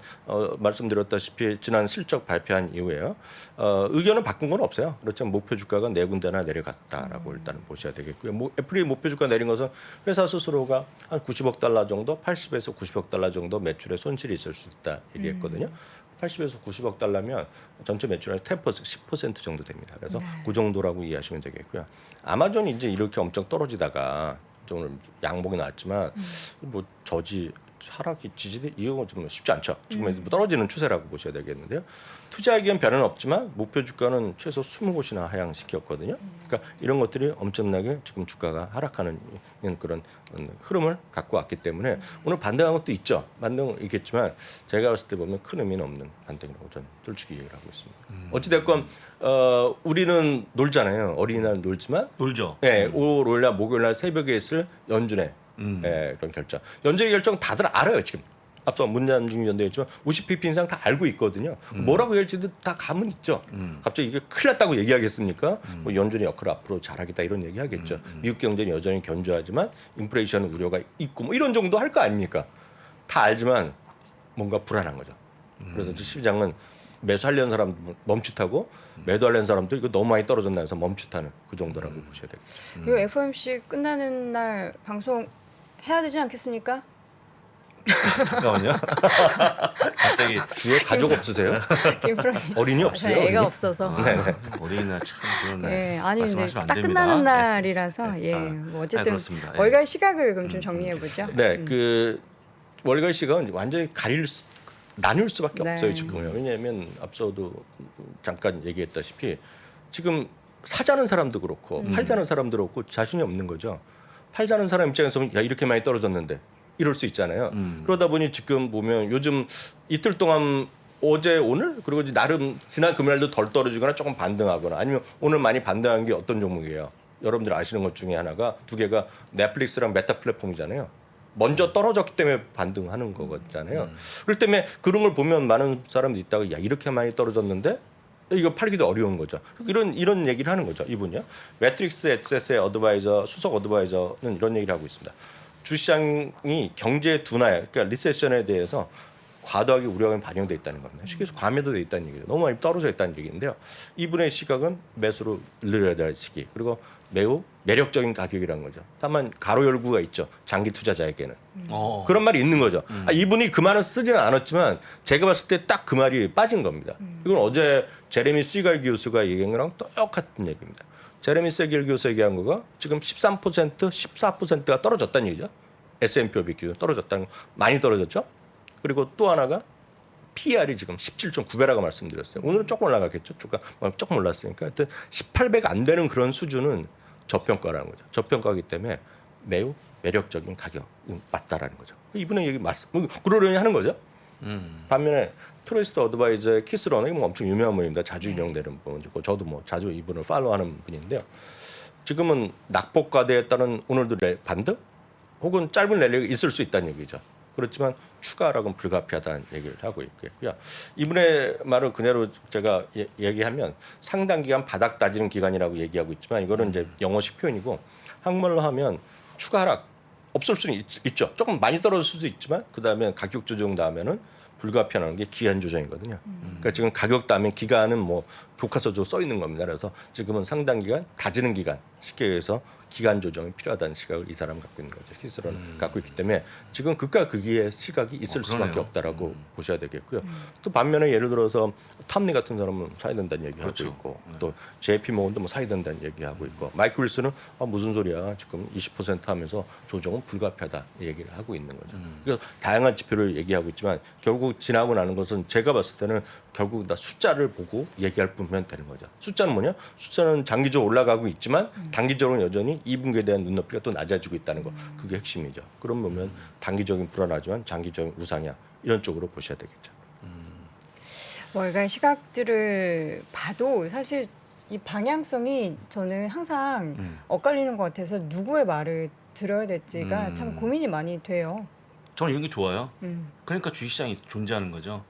말씀드렸다시피 지난 실적 발표한 이후에요. 의견을 바꾼 건 없어요. 그렇지만 목표 주가가 네 군데나 내려갔다라고 일단은 보셔야 되겠고요. 애플이 목표 주가 내린 것은 회사 스스로가 한 90억 달러 정도, 80에서 90억 달러 정도 매출에 손실이 있을 수 있다 얘기했거든요. 80에서 90억 달러면 전체 매출의 10%, 10% 정도 됩니다. 그래서 그 정도라고 이해하시면 되겠고요. 아마존이 이제 이렇게 엄청 떨어지다가 좀 양봉이 나왔지만 뭐 하락이 지지돼 이거 좀 쉽지 않죠. 지금 떨어지는 추세라고 보셔야 되겠는데요. 투자하기엔 변화는 없지만 목표 주가는 최소 20곳이나 하향시켰거든요. 그러니까 이런 것들이 엄청나게 지금 주가가 하락하는 그런 흐름을 갖고 왔기 때문에 오늘 반등한 것도 있죠. 반등은 있겠지만 제가 봤을 때 보면 큰 의미는 없는 반등이라고 저는 솔직히 얘기를 하고 있습니다. 어찌 됐건 우리는 놀잖아요. 어린이날 놀지만 놀죠. 네, 월요일날 목요일날 새벽에 있을 연준회 그런 결정. 연준의 결정 다들 알아요 지금. 앞서 문단중 연대했지만 50pp 인상 다 알고 있거든요. 뭐라고 할지도 다 감은 있죠. 갑자기 이게 큰일 났다고 얘기하겠습니까? 뭐 연준의 역할을 앞으로 잘하겠다 이런 얘기하겠죠. 미국 경제는 여전히 견조하지만 인플레이션 우려가 있고 뭐 이런 정도 할 거 아닙니까? 다 알지만 뭔가 불안한 거죠. 그래서 시장은 매수하려는 사람도 멈칫하고 매도하려는 사람도 이거 너무 많이 떨어졌나 해서 멈칫하는 그 정도라고 보셔야 되겠죠. 이 FOMC 끝나는 날 방송 해야 되지 않겠습니까? 잠깐만요. 갑자기 주에 가족 없으세요? 김프로님. 어린이 없어요? 애가 어린이? 없어서. 어린이날 참 그런 날 네, 아니 근데 말씀하시면 안 딱 됩니다. 끝나는 네. 날이라서 예, 뭐 어쨌든 그렇습니다. 예. 월간 시각을 그럼 좀 정리해 보죠. 네, 그 월간 시각은 완전히 나눌 수밖에 네. 없어요 지금요. 왜냐하면 앞서도 잠깐 얘기했다시피 지금 사자는 사람도 그렇고 팔자는 사람도 그렇고 자신이 없는 거죠. 팔자는 사람 입장에서는 야 이렇게 많이 떨어졌는데 이럴 수 있잖아요. 그러다 보니 지금 보면 요즘 이틀 동안 어제 오늘 그리고 이제 나름 지난 금요일도 덜 떨어지거나 조금 반등하거나 아니면 오늘 많이 반등한 게 어떤 종목이에요? 여러분들 아시는 것 중에 하나가 두 개가 넷플릭스랑 메타 플랫폼이잖아요. 먼저 떨어졌기 때문에 반등하는 거잖아요. 그렇기 때문에 그런 걸 보면 많은 사람들이 있다가 야 이렇게 많이 떨어졌는데 이거 팔기도 어려운 거죠. 이런 얘기를 하는 거죠. 이분이요. 매트릭스 액세스의 어드바이저 수석 어드바이저는 이런 얘기를 하고 있습니다. 주시장이 경제 둔화에 그러니까 리세션에 대해서 과도하게 우려가 반영돼 있다는 겁니다. 쉽게 해서 과매도돼 있다는 얘기죠. 너무 많이 떨어져 있다는 얘기인데요. 이분의 시각은 매수로 늘려야 될 시기 그리고 매우 매력적인 가격이라는 거죠. 다만 가로 열구가 있죠. 장기 투자자에게는. 그런 말이 있는 거죠. 이분이 그 말을 쓰지는 않았지만 제가 봤을 때 딱 그 말이 빠진 겁니다. 이건 어제 제레미 시갈 교수가 얘기한 거랑 똑같은 얘기입니다. 제레미 시갈 교수가 얘기한 거가 지금 13%, 14%가 떨어졌다는 얘기죠. S&P 500 기준 떨어졌다는 거 많이 떨어졌죠. 그리고 또 하나가 PR이 지금 17.9배라고 말씀드렸어요. 오늘은 조금 올라갔겠죠. 주가 조금 올랐으니까 하여튼 18배가 안 되는 그런 수준은 저평가라는 거죠. 저평가이기 때문에 매우 매력적인 가격 맞다라는 거죠. 이분의 얘기 그러려니 하는 거죠. 반면에 트러스트 어드바이저의 키스러너 이건 엄청 유명한 분입니다. 자주 인용되는 분이고 저도 뭐 자주 이분을 팔로우하는 분인데요. 지금은 낙폭과대에 따른 오늘도 반등 혹은 짧은 랠리가 있을 수 있다는 얘기죠. 그렇지만 추가 하락은 불가피하다는 얘기를 하고 있고요. 이분의 말을 그대로 제가 얘기하면 상당 기간 바닥 다지는 기간이라고 얘기하고 있지만 이거는 이제 영어식 표현이고 한국말로 하면 추가 하락 없을 수는 있죠. 조금 많이 떨어질 수도 있지만 그다음에 가격 조정 다음에는 불가피하는 게 기간 조정이거든요. 그러니까 지금 가격 다음에 기간은 뭐 교과서적으로 써 있는 겁니다. 그래서 지금은 상당 기간 다지는 기간 쉽게 얘기해서 기간 조정이 필요하다는 시각을 이 사람 갖고 있는 거죠. 히스로는 갖고 있기 때문에 지금 극과 극의 시각이 있을 수밖에 없다라고 보셔야 되겠고요. 또 반면에 예를 들어서 탐리 같은 사람은 사야 된다는 얘기하고 그렇죠. 있고 또 JP 모건도 뭐 사야 된다는 얘기하고 있고 마이클 윌슨은 무슨 소리야 지금 20% 하면서 조정은 불가피하다 얘기를 하고 있는 거죠. 그래서 다양한 지표를 얘기하고 있지만 결국 지나고 나는 것은 제가 봤을 때는 결국 다 숫자를 보고 얘기할 뿐면 되는 거죠. 숫자는 뭐냐? 숫자는 장기적으로 올라가고 있지만 단기적으로는 여전히 2분기에 대한 눈높이가 또 낮아지고 있다는 거. 그게 핵심이죠. 그럼 보면 단기적인 불안하지만 장기적인 우상이야. 이런 쪽으로 보셔야 되겠죠. 월간 시각들을 봐도 사실 이 방향성이 저는 항상 엇갈리는 것 같아서 누구의 말을 들어야 될지가 참 고민이 많이 돼요. 저는 이런 게 좋아요. 그러니까 주식시장이 존재하는 거죠.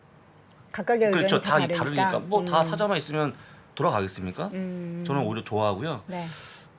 각각의 의견이 그렇죠. 다 다 다르니까. 다르니까 뭐 다 사자만 있으면 돌아가겠습니까? 저는 오히려 좋아하고요. 네.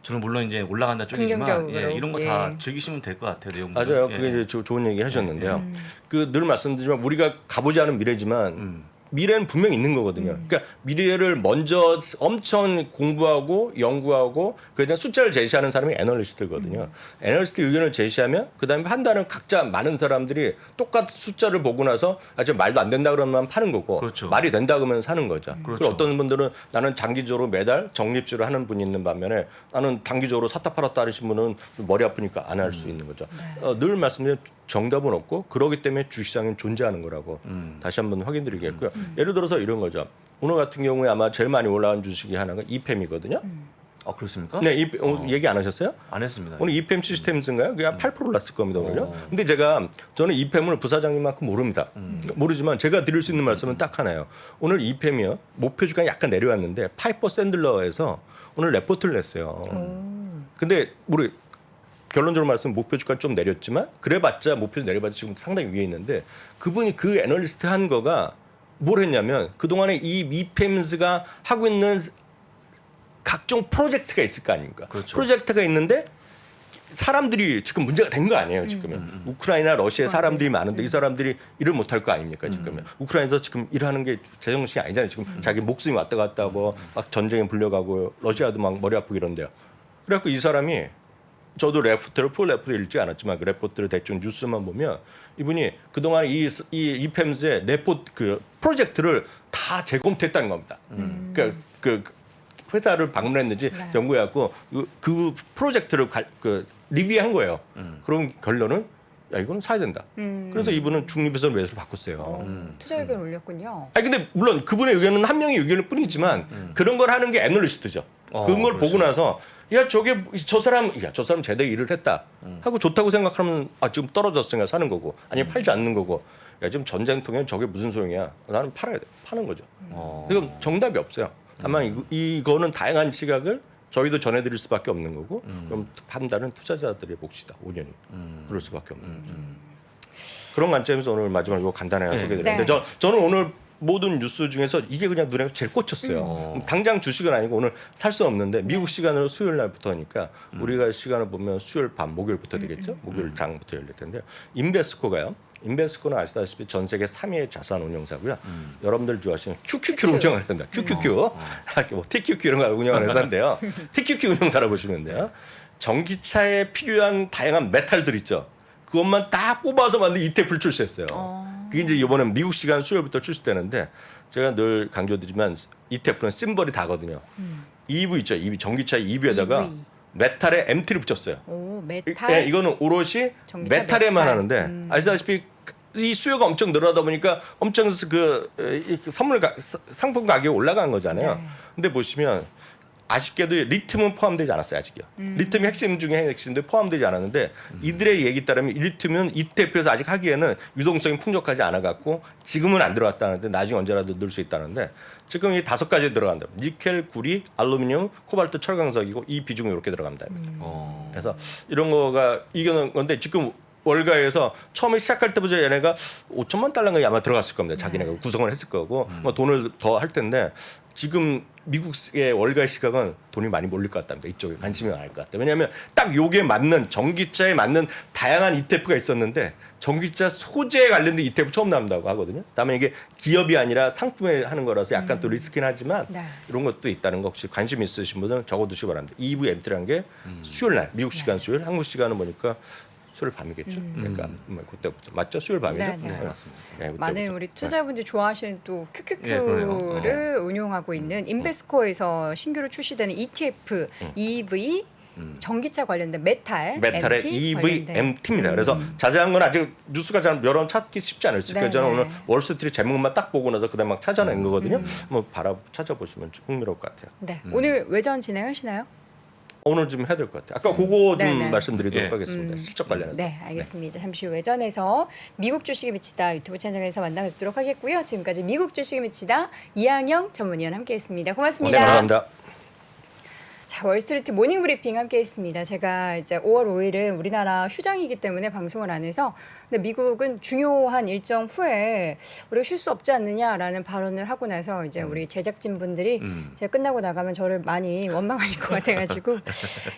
저는 물론 이제 올라간다 쪽이지만 긍정적으로. 이런 거 다 예. 즐기시면 될 것 같아요. 내용도. 맞아요. 예. 그게 이제 좋은 얘기 하셨는데요. 그 늘 말씀드리지만 우리가 가보지 않은 미래지만 미래는 분명히 있는 거거든요. 그러니까 미래를 먼저 엄청 공부하고 연구하고 그에 대한 숫자를 제시하는 사람이 애널리스트거든요. 애널리스트 의견을 제시하면 그다음에 판단은 각자 많은 사람들이 똑같은 숫자를 보고 나서 저 말도 안 된다 그러면 파는 거고 그렇죠. 말이 된다 그러면 사는 거죠. 그렇죠. 그리고 어떤 분들은 나는 장기적으로 매달 적립주를 하는 분이 있는 반면에 나는 단기적으로 샀다 팔았다 하시는 분은 좀 머리 아프니까 안 할 수 있는 거죠. 늘 말씀드린 정답은 없고 그러기 때문에 주식시장은 존재하는 거라고 다시 한번 확인드리겠고요. 예를 들어서 이런 거죠. 오늘 같은 경우에 아마 제일 많이 올라간 주식이 하나가 이팸이거든요. 그렇습니까? 네, 얘기 안 하셨어요? 안 했습니다. 오늘 이팸 시스템즈인가요? 그게 한 8% 올랐을 겁니다 오늘요. 근데 저는 이팸을 부사장님만큼 모릅니다. 모르지만 제가 드릴 수 있는 말씀은 딱 하나예요. 오늘 이팸이요 목표 주가가 약간 내려왔는데 파이퍼 샌들러에서 오늘 레포트를 냈어요. 근데 결론적으로 말씀은 목표 주가 좀 내렸지만 그래봤자 목표 내려봤자 지금 상당히 위에 있는데 그분이 그 애널리스트 한 거가 뭘 했냐면 그동안에 이 이팸스가 하고 있는 각종 프로젝트가 있을 거 아닙니까? 그렇죠. 프로젝트가 있는데 사람들이 지금 문제가 된 거 아니에요 지금은. 우크라이나 러시아에 사람들이 많은데 이 사람들이 일을 못할 거 아닙니까 지금은. 우크라이나에서 지금 일하는 게 제정신이 아니잖아요. 지금 자기 목숨이 왔다 갔다 하고 막 전쟁에 불려가고 러시아도 막 머리 아프고 이런데요. 그래갖고 이 사람이 저도 풀 레포트를 읽지 않았지만 그 레포트를 대충 뉴스만 보면 이분이 그동안 이 이팸스의 그 프로젝트를 다 재검토했다는 겁니다. 그러니까 그 회사를 방문했는지 연구해갖고 그 프로젝트를 리뷰한 거예요. 그럼 결론은 야 이거는 사야 된다. 그래서 이분은 중립에서 매수를 바꿨어요. 투자 의견 올렸군요. 아니 근데 물론 그분의 의견은 한 명의 의견일 뿐이지만 그런 걸 하는 게 애널리스트죠. 그런 걸 보고 나서 야 저 사람 제대로 일을 했다 하고 좋다고 생각하면 지금 떨어졌으니까 사는 거고 아니면 팔지 않는 거고 야 지금 전쟁통에 저게 무슨 소용이야 나는 팔아야 돼 파는 거죠. 이건 정답이 없어요. 다만 이거는 다양한 시각을 저희도 전해드릴 수밖에 없는 거고 그럼 판단은 투자자들의 몫이다 5년이 그럴 수밖에 없는 거죠. 그런 관점에서 오늘 마지막으로 간단하게 소개드렸는데 네. 저는 오늘 모든 뉴스 중에서 이게 그냥 눈에 제일 꽂혔어요. 당장 주식은 아니고 오늘 살 수 없는데 미국 시간으로 수요일 날부터니까 우리가 시간을 보면 수요일 밤 목요일부터 되겠죠. 목요일 장부터 열릴 텐데요. 인베스코는 아시다시피 전 세계 3위의 자산 운용사고요. 여러분들 좋아하시는 QQQ를 운영을 한다. QQQ, 뭐 TQQ 이런 걸 운영하는 회사인데요. TQQ 운용사라 보시면 돼요. 전기차에 필요한 다양한 메탈들 있죠. 그것만 딱 뽑아서 만든 ETF를 출시했어요. 그게 이제 이번에 미국 시간 수요일부터 출시되는데 제가 늘 강조드리지만 ETF는 심벌이 다거든요. EV 있죠. EV 전기차 EV에다가 EV. 메탈에 MT를 붙였어요. 오, 메탈. 예, 이거는 오롯이 전기차 메탈에만 메탈. 하는데 아시다시피 이 수요가 엄청 늘어나다 보니까 엄청 상품 가격이 올라간 거잖아요. 근데 보시면 아쉽게도 리튬은 포함되지 않았어요 아직요. 리튬이 핵심 중에 핵심인데 포함되지 않았는데 이들의 얘기 따르면 리튬은 ETF에서 아직 하기에는 유동성이 풍족하지 않아갖고 지금은 안 들어갔다는데 나중에 언제라도 넣을 수 있다는데 지금 이 5가지 들어간다. 니켈, 구리, 알루미늄, 코발트, 철강석이고 이 비중이 이렇게 들어갑니다. 그래서 이런 거가 이거는 건데 지금 월가에서 처음에 시작할 때부터 얘네가 5천만 달러가 아마 들어갔을 겁니다. 자기네가 구성을 했을 거고 뭐 돈을 더 할 텐데 지금 미국의 월가의 시각은 돈이 많이 몰릴 것 같답니다. 이쪽에 관심이 많을 것 같아요. 왜냐하면 딱 요게 맞는 전기차에 맞는 다양한 ETF가 있었는데 전기차 소재에 관련된 ETF 처음 나온다고 하거든요. 다음에 이게 기업이 아니라 상품에 하는 거라서 약간 또 리스크긴 하지만 네. 이런 것도 있다는 거 혹시 관심 있으신 분들은 적어두시기 바랍니다. EV MT라는 게 수요일 날 미국 시간 수요일, 한국 시간은 보니까 수요일 밤이겠죠. 그러니까 그때부터 맞죠? 수요일 밤이죠. 네, 네. 맞습니다. 네, 많은 그때부터. 우리 투자자분들이 좋아하시는 또 예, 그러네요. QQQ를 운용하고 있는 인베스코에서 신규로 출시되는 ETF EV 전기차 관련된 메탈의 메탈의 MT EV 관련된. MT입니다. 그래서 자세한 건 아직 뉴스가 잘 여러 번 찾기 쉽지 않을 거예요. 네, 저는 네. 오늘 월스트리트 제목만 딱 보고 나서 그다음 막 찾아낸 거거든요. 뭐 찾아보시면 좀 흥미로울 것 같아요. 네. 오늘 외전 진행하시나요? 오늘 좀 해야 될 것 같아요. 아까 그거 좀 네, 네. 말씀드리도록 예. 하겠습니다. 실적 관련해서. 네, 알겠습니다. 잠시 후 외전에서 미국 주식에 미치다 유튜브 채널에서 만나 뵙도록 하겠고요. 지금까지 미국 주식에 미치다 이항영 전문위원 함께했습니다. 네, 고맙습니다. 감사합니다. 자, 월스트리트 모닝 브리핑 함께했습니다. 제가 이제 5월 5일은 우리나라 휴장이기 때문에 방송을 안 해서, 근데 미국은 중요한 일정 후에 우리가 쉴 수 없지 않느냐라는 발언을 하고 나서 이제 우리 제작진 분들이 제가 끝나고 나가면 저를 많이 원망하실 것 같아가지고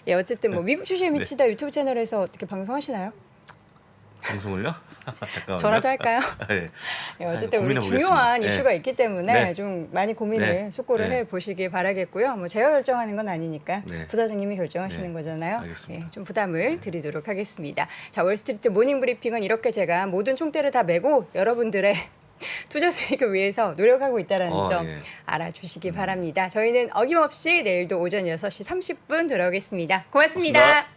예, 어쨌든 뭐 미국 주식에 미치다 유튜브 채널에서 어떻게 방송하시나요? 방송을요? 잠깐만요. 저라도 할까요? 네. 예, 어쨌든 우리 고민해 중요한 보겠습니다. 이슈가 있기 때문에 네. 좀 많이 고민을 네. 숙고를 네. 해 보시기 바라겠고요. 뭐 제가 결정하는 건 아니니까 네. 부사장님이 결정하시는 네. 거잖아요. 알겠습니다. 예, 좀 부담을 드리도록 하겠습니다. 자, 월스트리트 모닝 브리핑은 이렇게 제가 모든 총대를 다 메고 여러분들의 투자 수익을 위해서 노력하고 있다는 점 예. 알아주시기 바랍니다. 저희는 어김없이 내일도 오전 6시 30분 돌아오겠습니다. 고맙습니다.